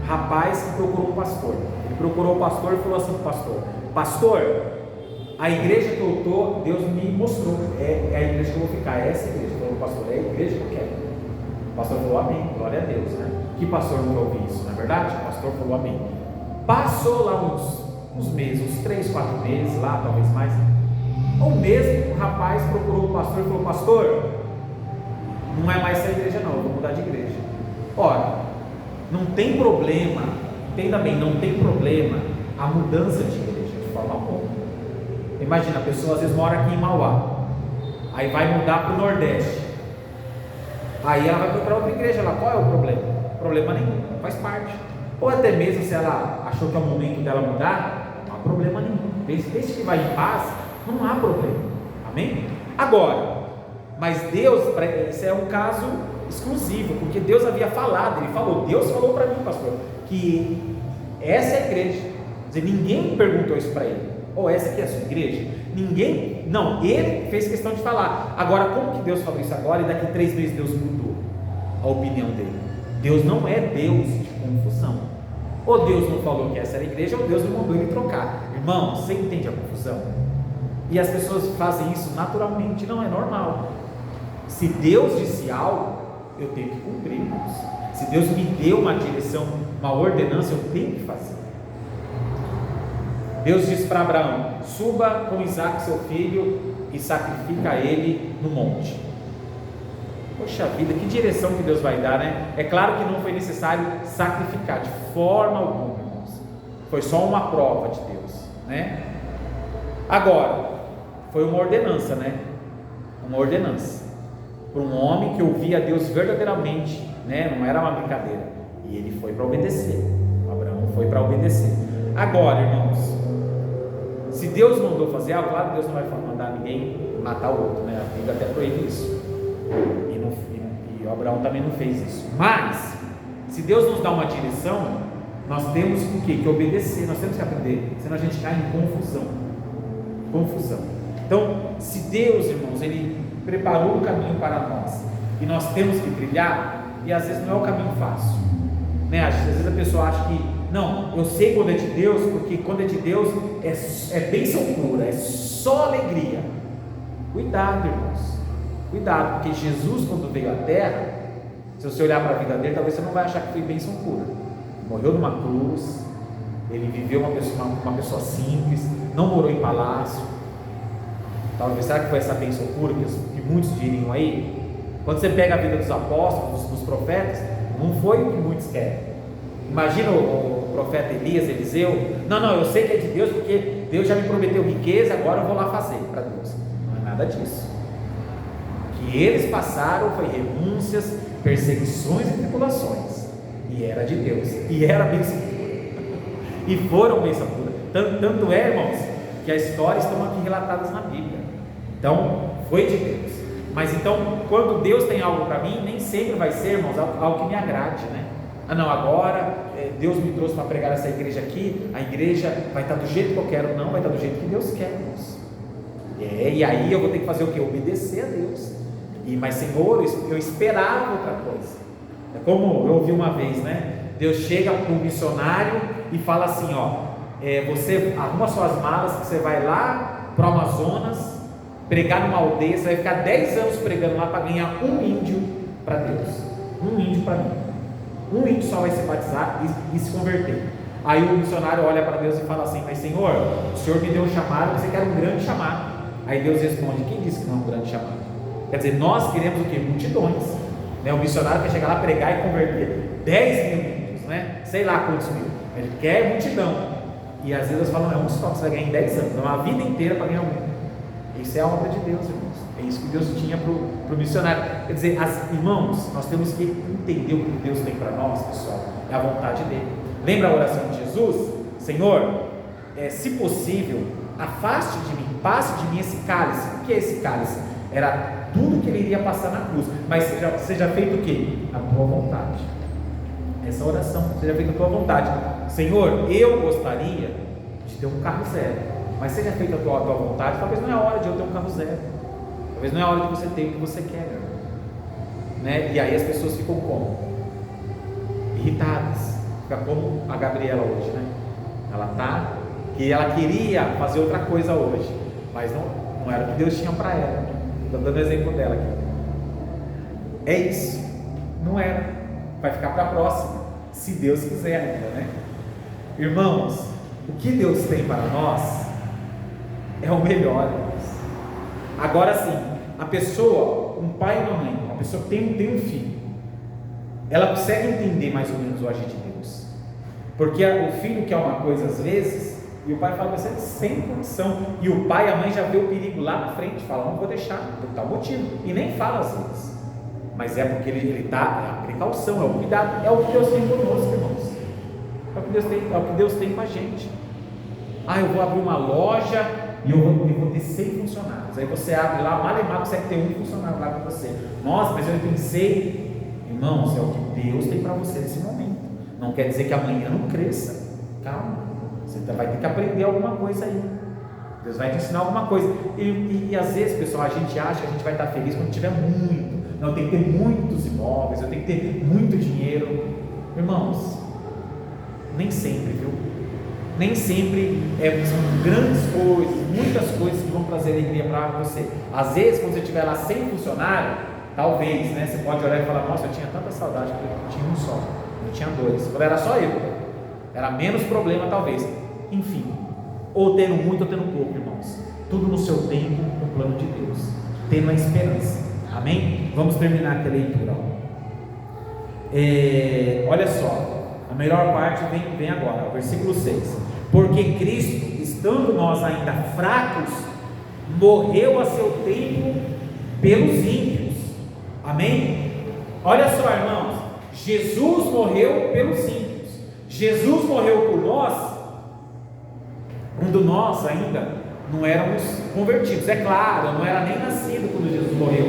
rapaz que procurou um pastor. Ele procurou o pastor e falou assim para o pastor: pastor, a igreja que eu estou, Deus me mostrou, é a igreja que eu vou ficar, é essa igreja. Falou o pastor: é a igreja que eu quero. O pastor falou amém, glória a Deus, né? Que pastor não ouviu isso, não é verdade? O pastor falou amém. Passou lá uns meses, uns 3, 4 meses lá, talvez mais. Ou mesmo o rapaz procurou o pastor e falou: pastor, não é mais essa igreja não, eu vou mudar de igreja. Ora, não tem problema, entenda bem, não tem problema a mudança de igreja, de forma alguma. Imagina, a pessoa às vezes mora aqui em Mauá, aí vai mudar para o Nordeste, aí ela vai procurar outra igreja lá. Qual é o problema? Problema nenhum, faz parte. Ou até mesmo se ela achou que é o momento dela mudar, não há problema nenhum, desde que vai em paz, não há problema, amém? Agora, mas Deus, isso é um caso exclusivo, porque Deus havia falado, Deus falou para mim, pastor, que essa é a igreja. Quer dizer, ninguém perguntou isso para ele: essa aqui é a sua igreja? Ninguém, não, ele fez questão de falar. Agora, como que Deus falou isso agora e daqui 3 meses Deus mudou a opinião dele? Deus não é Deus de confusão. Ou Deus não falou que essa era a igreja, ou Deus não mandou ele trocar. Irmão, você entende a confusão? E as pessoas fazem isso naturalmente, não é normal. Se Deus disse algo, eu tenho que cumprir, irmãos. Se Deus me deu uma direção, uma ordenança, eu tenho que fazer. Deus disse para Abraão: suba com Isaac seu filho e sacrifica ele no monte. Poxa vida, que direção que Deus vai dar, né? É claro que não foi necessário sacrificar de forma alguma, irmãos. Foi só uma prova de Deus, né? Agora, foi uma ordenança, né? Uma ordenança para um homem que ouvia a Deus verdadeiramente, né? Não era uma brincadeira. E ele foi para obedecer. Abraão foi para obedecer. Agora, irmãos, se Deus mandou fazer algo, claro que Deus não vai mandar ninguém matar o outro, né? A Bíblia até proíbe isso. E Abraão também não fez isso. Mas, se Deus nos dá uma direção, nós temos o quê? Que obedecer, nós temos que aprender, senão a gente cai em confusão. Então, se Deus, irmãos, Ele preparou o caminho para nós, e nós temos que trilhar, e às vezes não é o caminho fácil, né? Às vezes a pessoa acha que, não, eu sei quando é de Deus, porque quando é de Deus é bênção pura, é só alegria. Cuidado, irmãos, cuidado, porque Jesus, quando veio à terra, se você olhar para a vida dele, talvez você não vai achar que foi bênção pura. Morreu numa cruz, ele viveu uma pessoa simples, não morou em palácio. Talvez, será que foi essa bênção pura que muitos diriam aí? Quando você pega a vida dos apóstolos, dos profetas, não foi o que muitos querem. Imagina o profeta Elias, Eliseu. Não, eu sei que é de Deus, porque Deus já me prometeu riqueza, agora eu vou lá fazer para Deus. Não é nada disso. O que eles passaram foi renúncias, perseguições e tribulações, e era de Deus, e era bênção pura, e foram bênção pura. Tanto é, irmãos, que as histórias estão aqui relatadas na Bíblia. Então, foi de Deus. Mas então, quando Deus tem algo para mim, nem sempre vai ser, irmãos, algo que me agrade, né? Não, agora Deus me trouxe para pregar essa igreja aqui, a igreja vai estar do jeito que eu quero. Não, vai estar do jeito que Deus quer, irmãos. E aí eu vou ter que fazer o quê? Obedecer a Deus. Mas Senhor, eu esperava outra coisa. É como eu ouvi uma vez, né? Deus chega para um missionário e fala assim, você arruma suas malas, que você vai lá para o Amazonas, pregar numa aldeia, você vai ficar 10 anos pregando lá para ganhar um índio para Deus. Um índio para mim. Um índio só vai se batizar e se converter. Aí o missionário olha para Deus e fala assim, mas Senhor, o Senhor me deu um chamado, você quer um grande chamado. Aí Deus responde, quem disse que não é um grande chamado? Quer dizer, nós queremos o quê? Multidões, né? O missionário quer chegar lá, pregar e converter 10 mil índios, né? Sei lá quantos mil. Ele quer multidão. E às vezes eles falam, é um só que você vai ganhar em 10 anos, uma vida inteira para ganhar um. Isso é a obra de Deus, irmãos. É isso que Deus tinha para o missionário. Quer dizer, irmãos, nós temos que entender o que Deus tem para nós, pessoal. É a vontade dele. Lembra a oração de Jesus? Senhor, se possível, afaste de mim, passe de mim esse cálice. O que é esse cálice? Era tudo que ele iria passar na cruz, mas seja feito o quê? A tua vontade. Essa oração, seja feita a tua vontade. Senhor, eu gostaria de ter um carro zero, mas seja feita a tua vontade. Talvez não é a hora de eu ter um carro zero, talvez não é a hora de você ter o que você quer, né? E aí as pessoas ficam como? Irritadas. Fica como a Gabriela hoje, né? Ela queria fazer outra coisa hoje, mas não era o que Deus tinha para ela. Estou dando exemplo dela aqui. É isso, não era. Vai ficar para a próxima, se Deus quiser ainda, né? Irmãos, o que Deus tem para nós é o melhor, irmãos. Agora sim, a pessoa, um pai e uma mãe, uma pessoa que tem um filho, ela consegue entender mais ou menos o agir de Deus, porque o filho quer uma coisa às vezes, e o pai fala para você sem condição, e o pai e a mãe já vê o perigo lá na frente, fala, não vou deixar, por tal motivo, e nem fala às vezes, mas é porque ele dá a precaução, é o cuidado, é o que Deus tem conosco, irmãos, é o que Deus tem com a gente. Eu vou abrir uma loja e eu vou ter 100 funcionários, aí você abre lá, malemar consegue ter um funcionário lá com você, nossa, mas eu pensei, irmãos, é o que Deus tem para você nesse momento, não quer dizer que amanhã não cresça, calma. Você vai ter que aprender alguma coisa aí. Deus vai te ensinar alguma coisa. E às vezes, pessoal, a gente acha que a gente vai estar feliz quando tiver muito. Não, tem que ter muitos imóveis, eu tenho que ter muito dinheiro. Irmãos, nem sempre, viu? Nem sempre são grandes coisas, muitas coisas que vão trazer alegria para você. Às vezes, quando você estiver lá sem funcionário, talvez, né? Você pode olhar e falar, nossa, eu tinha tanta saudade, porque eu tinha um só, eu tinha dois. Quando era só eu. Era menos problema talvez, enfim, ou tendo muito ou tendo pouco, irmãos, tudo no seu tempo, no plano de Deus, tendo a esperança, amém? Vamos terminar aqui a leitura. Olha só, a melhor parte vem agora, o versículo 6, porque Cristo, estando nós ainda fracos, morreu a seu tempo pelos ímpios, amém? Olha só, irmãos, Jesus morreu pelos ímpios. Jesus morreu por nós quando nós ainda não éramos convertidos. É claro, eu não era nem nascido quando Jesus morreu,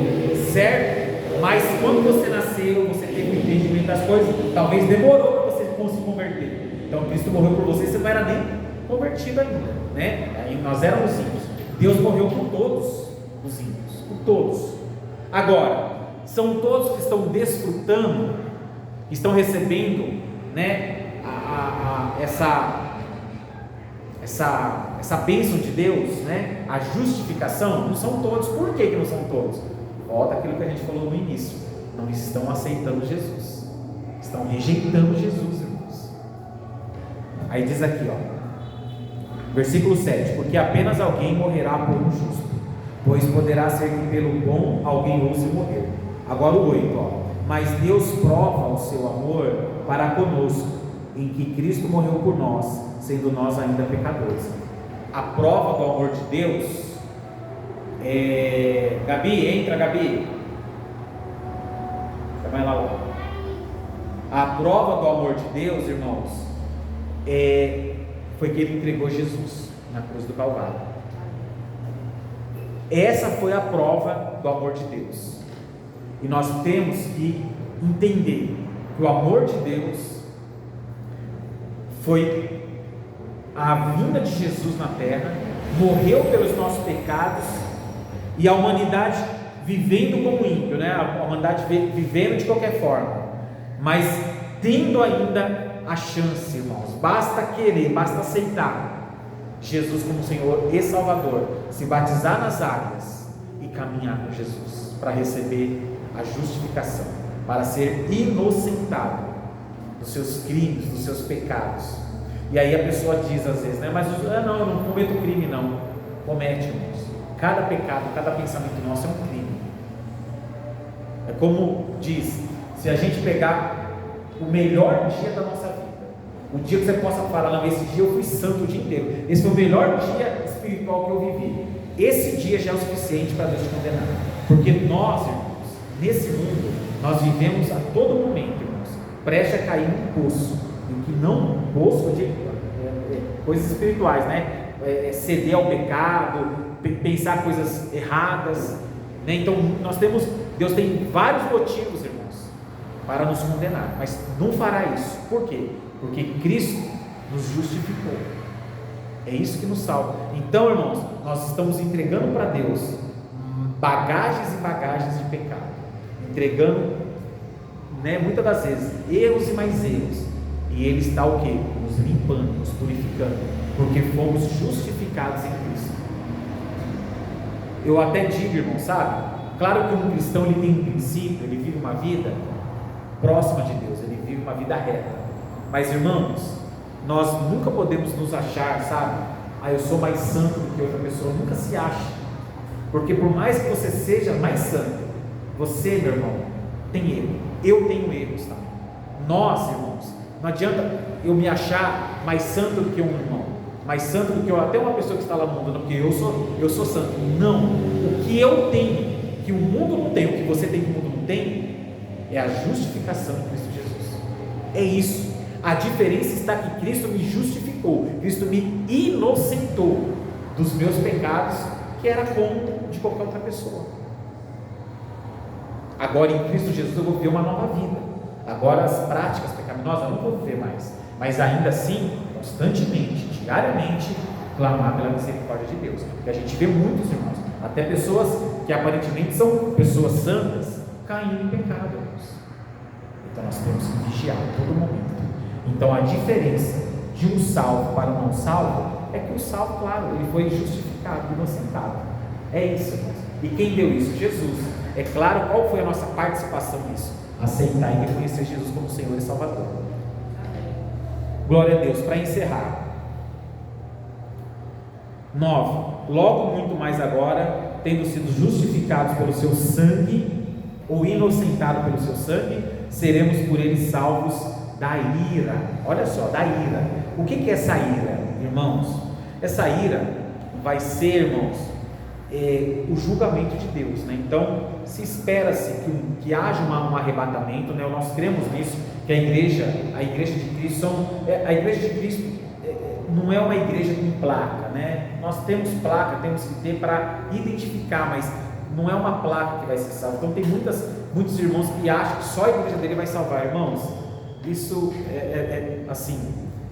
certo? Mas quando você nasceu, você teve o entendimento das coisas, talvez demorou para você se converter. Então Cristo morreu por você, você não era nem convertido ainda, né? Aí nós éramos ímpios. Deus morreu por todos os ímpios, por todos. Agora, são todos que estão desfrutando, estão recebendo, né? Essa bênção de Deus, né? A justificação, não são todos. Por que não são todos? Volta aquilo que a gente falou no início, não estão aceitando Jesus, estão rejeitando Jesus, irmãos. Aí diz aqui, versículo 7, porque apenas alguém morrerá por um justo, pois poderá ser que pelo bom alguém ouse morrer. Agora o 8, mas Deus prova o seu amor para conosco, em que Cristo morreu por nós, sendo nós ainda pecadores. A prova do amor de Deus Gabi, entra, Gabi. Vai lá logo. A prova do amor de Deus, irmãos, foi que Ele entregou Jesus na cruz do Calvário. Essa foi a prova do amor de Deus. E nós temos que entender que o amor de Deus foi a vinda de Jesus na terra, morreu pelos nossos pecados, e a humanidade vivendo como ímpio, né? A humanidade vivendo de qualquer forma, mas tendo ainda a chance, irmãos. Basta querer, basta aceitar Jesus como Senhor e Salvador, se batizar nas águas e caminhar com Jesus para receber a justificação, para ser inocentado dos seus crimes, dos seus pecados. E aí a pessoa diz às vezes, né? Mas não, eu não cometo crime, não. Comete, irmãos. Cada pecado, cada pensamento nosso é um crime. É como diz, se a gente pegar o melhor dia da nossa vida, o dia que você possa falar, não, esse dia eu fui santo o dia inteiro, esse foi o melhor dia espiritual que eu vivi, esse dia já é o suficiente para Deus te condenar. Porque nós, irmãos, nesse mundo, nós vivemos a todo momento, irmãos, prestes a cair num poço, em que não, poço de coisas espirituais, né? Ceder ao pecado, pensar coisas erradas, né? Então Deus tem vários motivos, irmãos, para nos condenar, mas não fará isso. Por quê? Porque Cristo nos justificou. É isso que nos salva. Então, irmãos, nós estamos entregando para Deus bagagens e bagagens de pecado, entregando, né, muitas das vezes erros e mais erros, e Ele está o quê? Nos limpando, nos purificando, porque fomos justificados em Cristo. Eu até digo, irmão, sabe? Claro que um cristão, ele tem um princípio, ele vive uma vida próxima de Deus, ele vive uma vida reta. Mas, irmãos, nós nunca podemos nos achar, sabe? Eu sou mais santo do que outra pessoa. Nunca se ache, porque por mais que você seja mais santo, você, meu irmão, tem erro. Eu tenho erros, tá? Nós, irmãos, não adianta eu me achar mais santo do que um irmão, mais santo do que até uma pessoa que está lá no mundo, não, porque eu sou santo. Não, o que eu tenho, que o mundo não tem, o que você tem que o mundo não tem, é a justificação em Cristo Jesus. É isso. A diferença está que Cristo me justificou, Cristo me inocentou dos meus pecados, que era como de qualquer outra pessoa. Agora em Cristo Jesus eu vou viver uma nova vida. Agora as práticas pecaminosas eu não vou viver mais, mas ainda assim, constantemente, diariamente, clamar pela misericórdia de Deus. Porque a gente vê muitos, irmãos, até pessoas que aparentemente são pessoas santas, caindo em pecado, irmãos. Então nós temos que vigiar a todo momento. Então a diferença de um salvo para um não salvo é que o salvo, claro, ele foi justificado, inocentado. É isso, irmãos. E quem deu isso? Jesus. É claro, qual foi a nossa participação nisso? Aceitar e reconhecer Jesus como Senhor e Salvador. Glória a Deus. Para encerrar, 9. Logo muito mais agora, tendo sido justificados pelo seu sangue, ou inocentados pelo seu sangue, seremos por ele salvos da ira. Olha só, da ira. O que é essa ira, irmãos? Essa ira vai ser, irmãos, o julgamento de Deus, né? Então se espera-se que haja um arrebatamento, né? Nós cremos nisso, que a igreja de Cristo a igreja de Cristo não é uma igreja com placa, né? Nós temos placa, temos que ter para identificar, mas não é uma placa que vai ser salva. Então tem muitos irmãos que acham que só a igreja dele vai salvar. Irmãos, isso assim,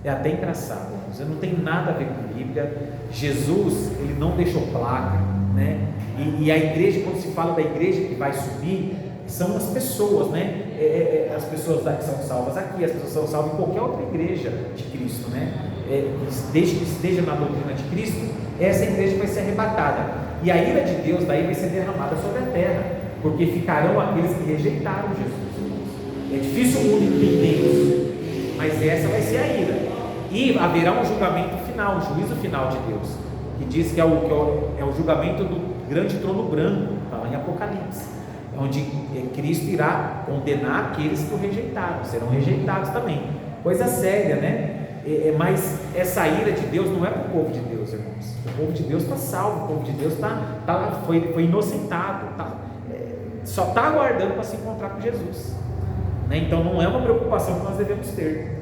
é até engraçado, irmãos. Não tem nada a ver com a Bíblia. Jesus, ele não deixou placa, né? E a igreja, quando se fala da igreja que vai subir, são as pessoas, né? As pessoas que são salvas aqui, as pessoas são salvas em qualquer outra igreja de Cristo, né? Desde que esteja na doutrina de Cristo, essa igreja vai ser arrebatada, e a ira de Deus daí vai ser derramada sobre a terra, porque ficarão aqueles que rejeitaram Jesus. É difícil o mundo entender isso, mas essa vai ser a ira, e haverá um julgamento final, um juízo final de Deus, que diz que é o julgamento do grande trono branco, está lá em Apocalipse, onde Cristo irá condenar aqueles que o rejeitaram, serão rejeitados também. coisa séria, né? Mas essa ira de Deus não é para o povo de Deus, irmãos. O povo de Deus está salvo, o povo de Deus foi inocentado, só está aguardando para se encontrar com Jesus, né? Então não é uma preocupação que nós devemos ter.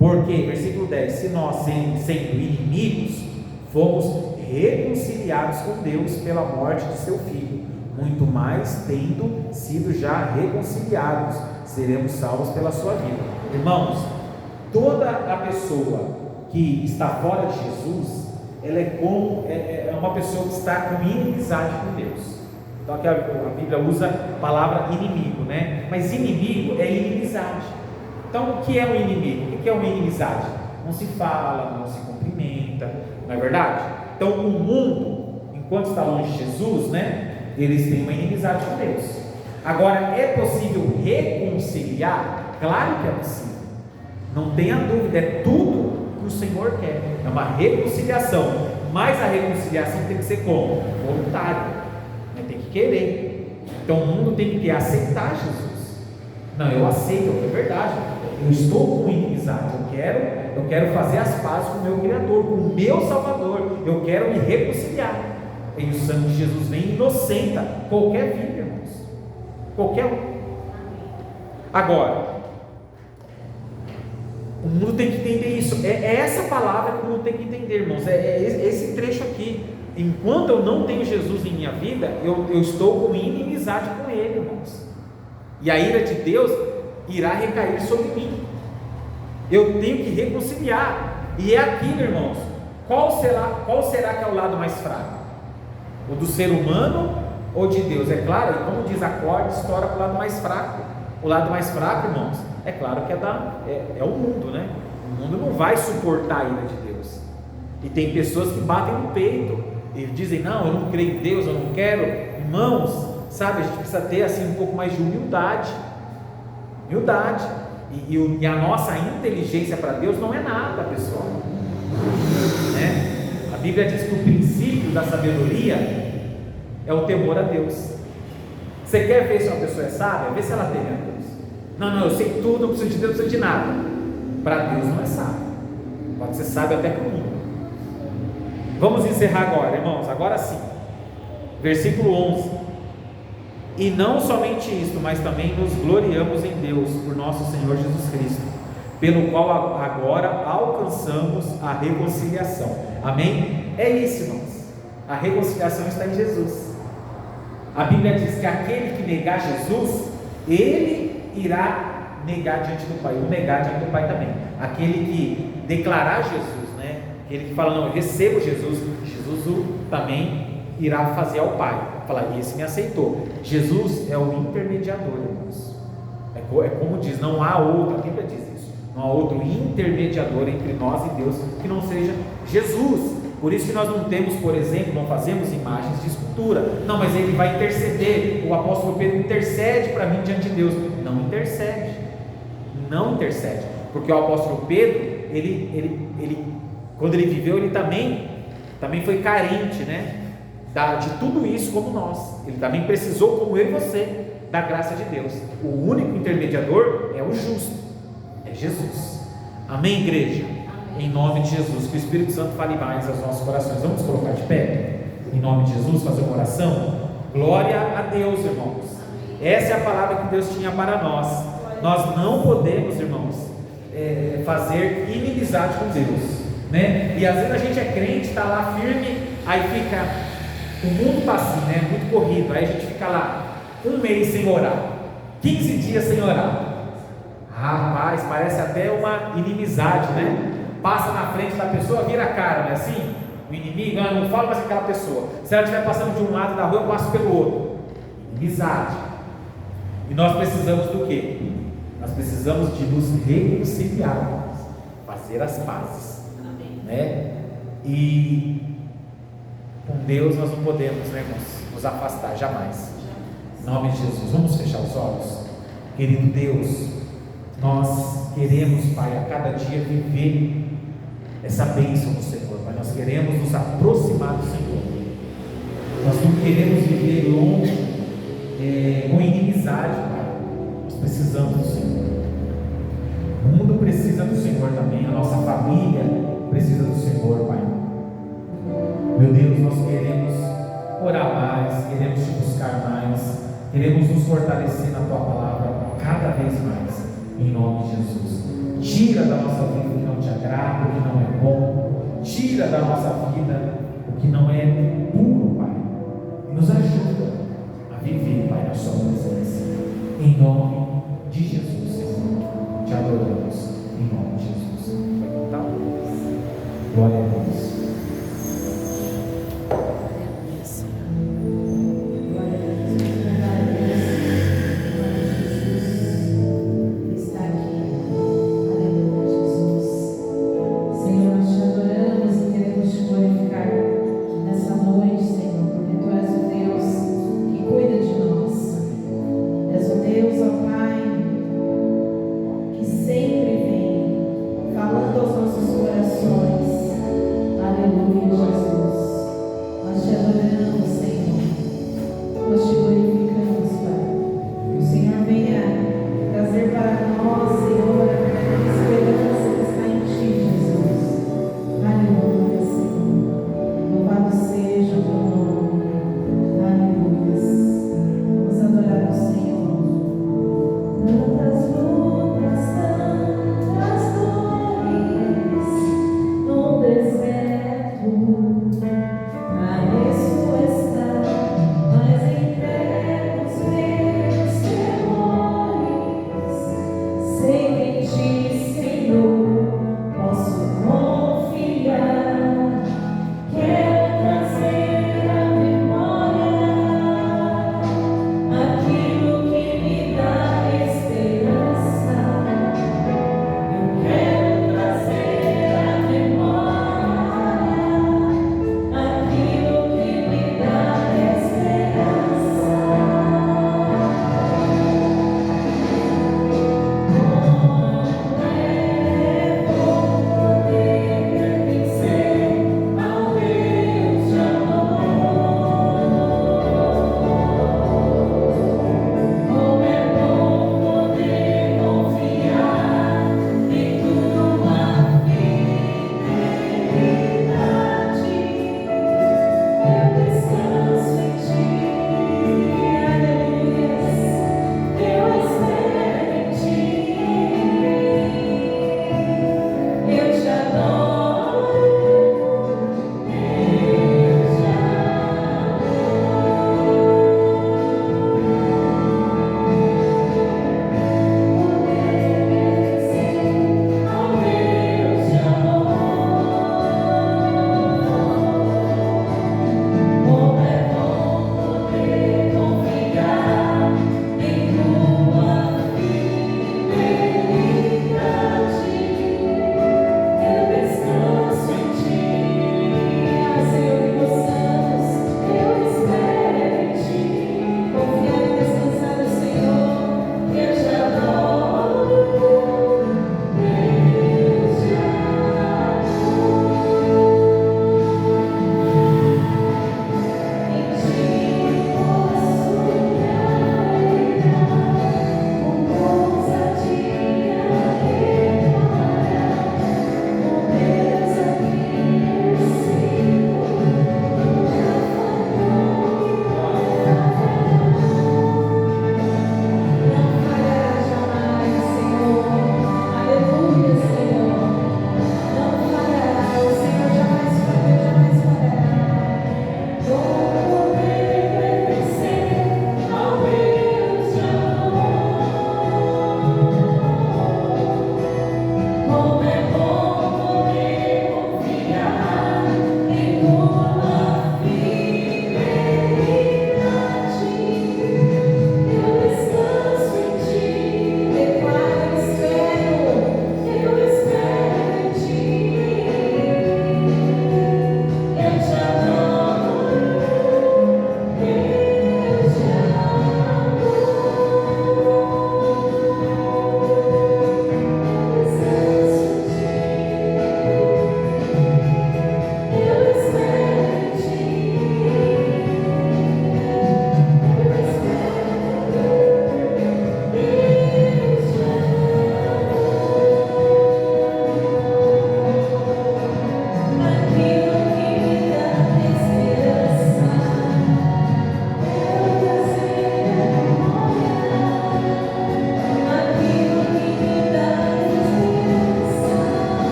Porque, versículo 10: se nós, sendo inimigos, fomos reconciliados com Deus pela morte de seu Filho, muito mais, tendo sido já reconciliados, seremos salvos pela sua vida. Irmãos, toda a pessoa que está fora de Jesus, ela é uma pessoa que está com inimizade com Deus. Então aqui a Bíblia usa a palavra inimigo, né? Mas inimigo é inimizade. Então o que é um inimigo? O que é uma inimizade? Não se fala, não se cumprimenta, não é verdade? Então o mundo, enquanto está longe de Jesus, né, eles têm uma inimizade com Deus. Agora, é possível reconciliar? Claro que é possível, não tenha dúvida, é tudo que o Senhor quer, é uma reconciliação, mas a reconciliação tem que ser como? Voluntária, né? Tem que querer. Então o mundo tem que aceitar Jesus. Não, eu aceito, é verdade, eu estou com inimizade, eu quero fazer as pazes com o meu Criador, com o meu Salvador, eu quero me reconciliar. E o sangue de Jesus vem e inocenta qualquer vida, irmãos, qualquer um. Agora, o mundo tem que entender isso, é essa palavra que o mundo tem que entender, irmãos, é esse trecho aqui. Enquanto eu não tenho Jesus em minha vida, eu estou com inimizade com Ele, irmãos, e a ira de Deus irá recair sobre mim. Eu tenho que reconciliar, e é aquilo, irmãos, qual será que é o lado mais fraco? O do ser humano ou de Deus? É claro, e como diz a corda, estoura para o lado mais fraco. O lado mais fraco, irmãos, é claro que é o mundo, né? O mundo não vai suportar a ira de Deus. E tem pessoas que batem no peito e dizem: não, eu não creio em Deus, eu não quero. Irmãos, sabe, a gente precisa ter assim um pouco mais de humildade. E a nossa inteligência para Deus não é nada, pessoal, né? A Bíblia diz que o princípio da sabedoria é o temor a Deus. Você quer ver se uma pessoa é sábia? Vê se ela teme a Deus. Não, eu sei tudo, não preciso de Deus, não preciso de nada. Para Deus não é sábio, pode ser sábio até para o mundo. Vamos encerrar agora, irmãos, agora sim, versículo 11: e não somente isto, mas também nos gloriamos em Deus, por nosso Senhor Jesus Cristo, pelo qual agora alcançamos a reconciliação. Amém? É isso, irmãos, a reconciliação está em Jesus. A Bíblia diz que aquele que negar Jesus, ele irá negar diante do Pai, ou negar diante do Pai também. Aquele que declarar Jesus, né? Aquele que fala: não, eu recebo Jesus, Jesus também irá fazer ao Pai, falar: esse me aceitou. Jesus é o intermediador, irmãos. É como diz, não há outro, a Bíblia diz isso, não há outro intermediador entre nós e Deus que não seja Jesus. Por isso que nós não temos, por exemplo, não fazemos imagens de escultura. Não, mas ele vai interceder. O apóstolo Pedro intercede para mim diante de Deus. Não intercede, porque o apóstolo Pedro, ele quando ele viveu, ele também foi carente, né, de tudo isso como nós. Ele também precisou, como eu e você, da graça de Deus. O único intermediador é o justo, é Jesus. Amém, igreja? Em nome de Jesus, que o Espírito Santo fale mais aos nossos corações. Vamos colocar de pé, em nome de Jesus, fazer uma oração. Glória a Deus, irmãos. Essa é a palavra que Deus tinha para nós. Nós não podemos, irmãos, fazer inimizade com Deus, né? E às vezes a gente é crente, está lá firme, aí fica, o mundo está assim, né? Muito corrido, aí a gente fica lá um mês sem orar, 15 dias sem orar. Rapaz, parece até uma inimizade, né? Passa na frente da pessoa, vira a cara, não é assim? O inimigo, eu não falo mais com aquela pessoa. Se ela estiver passando de um lado da rua, eu passo pelo outro. Inimizade. E nós precisamos do quê? Nós precisamos de nos reconciliar, fazer as pazes, né? E com Deus nós não podemos, né, irmãos, nos afastar jamais. Em nome de Jesus, vamos fechar os olhos. Querido Deus, nós queremos, Pai, a cada dia viver essa bênção do Senhor, Pai. Nós queremos nos aproximar do Senhor. Nós não queremos viver longe, com inimizade, Pai. Nós precisamos do Senhor. O mundo precisa do Senhor também, a nossa família precisa do Senhor, Pai. Meu Deus, nós queremos orar mais, queremos te buscar mais, queremos nos fortalecer na tua palavra cada vez mais, em nome de Jesus. Tira da nossa vida o que não te agrada, o que não é bom, tira da nossa vida o que não é puro, Pai. Nos ajuda a viver, Pai, na sua presença, em nome de Jesus, Senhor. Te adoramos, em nome de Jesus. Glória a Deus. Falando aos nossos corações. Aleluia, Jesus. Nós te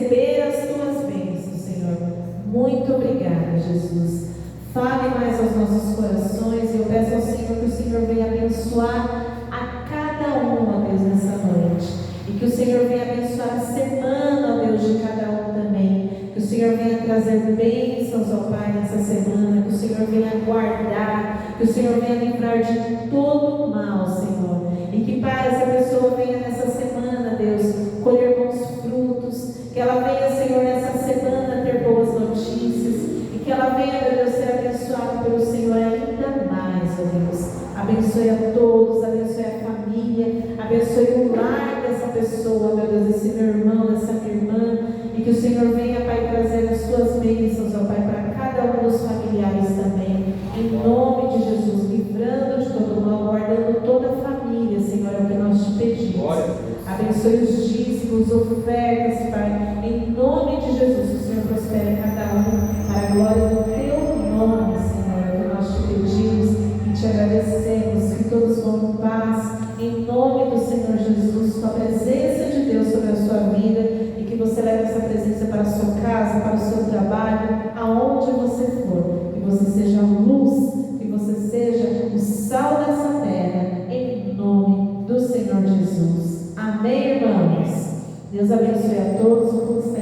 receber as tuas bênçãos, Senhor. Muito obrigada, Jesus. Fale mais aos nossos corações e eu peço ao Senhor que o Senhor venha abençoar a cada um, ó Deus, nessa noite. E que o Senhor venha abençoar a semana, ó Deus, de cada um também. Que o Senhor venha trazer bênçãos, ó Pai, nessa semana. Que o Senhor venha guardar. Que o Senhor venha livrar de todo o mal, Senhor. E que, Pai, essa pessoa venha nessa semana, Deus, colher bons frutos. Que ela venha, Senhor, nessa semana ter boas notícias. E que ela venha, meu Deus, ser abençoada pelo Senhor ainda mais, ó Deus. Abençoe a todos, abençoe a família, abençoe o lar dessa pessoa, meu Deus, esse meu irmão, dessa minha irmã. E que o Senhor venha, Pai, trazer as suas bênçãos, ó Pai, para cada um dos familiares também. Em nome de Jesus, livrando de todo mal, guardando toda a família, Senhor, é o que nós te pedimos. Abençoe os dízimos, ofertas, Pai. Em nome de Jesus, que o Senhor prospere cada um para a glória do teu nome, Senhor, é o que nós te pedimos e te agradecemos. Que todos vão em paz, em nome do Senhor Jesus, com a presença de Deus sobre a sua vida, e que você leve essa presença para a sua casa, para o seu trabalho, aonde você for. Que você seja a luz, que você seja o sal dessa terra, em nome do Senhor Jesus. Amém, irmãos? Deus abençoe a todos. O culto está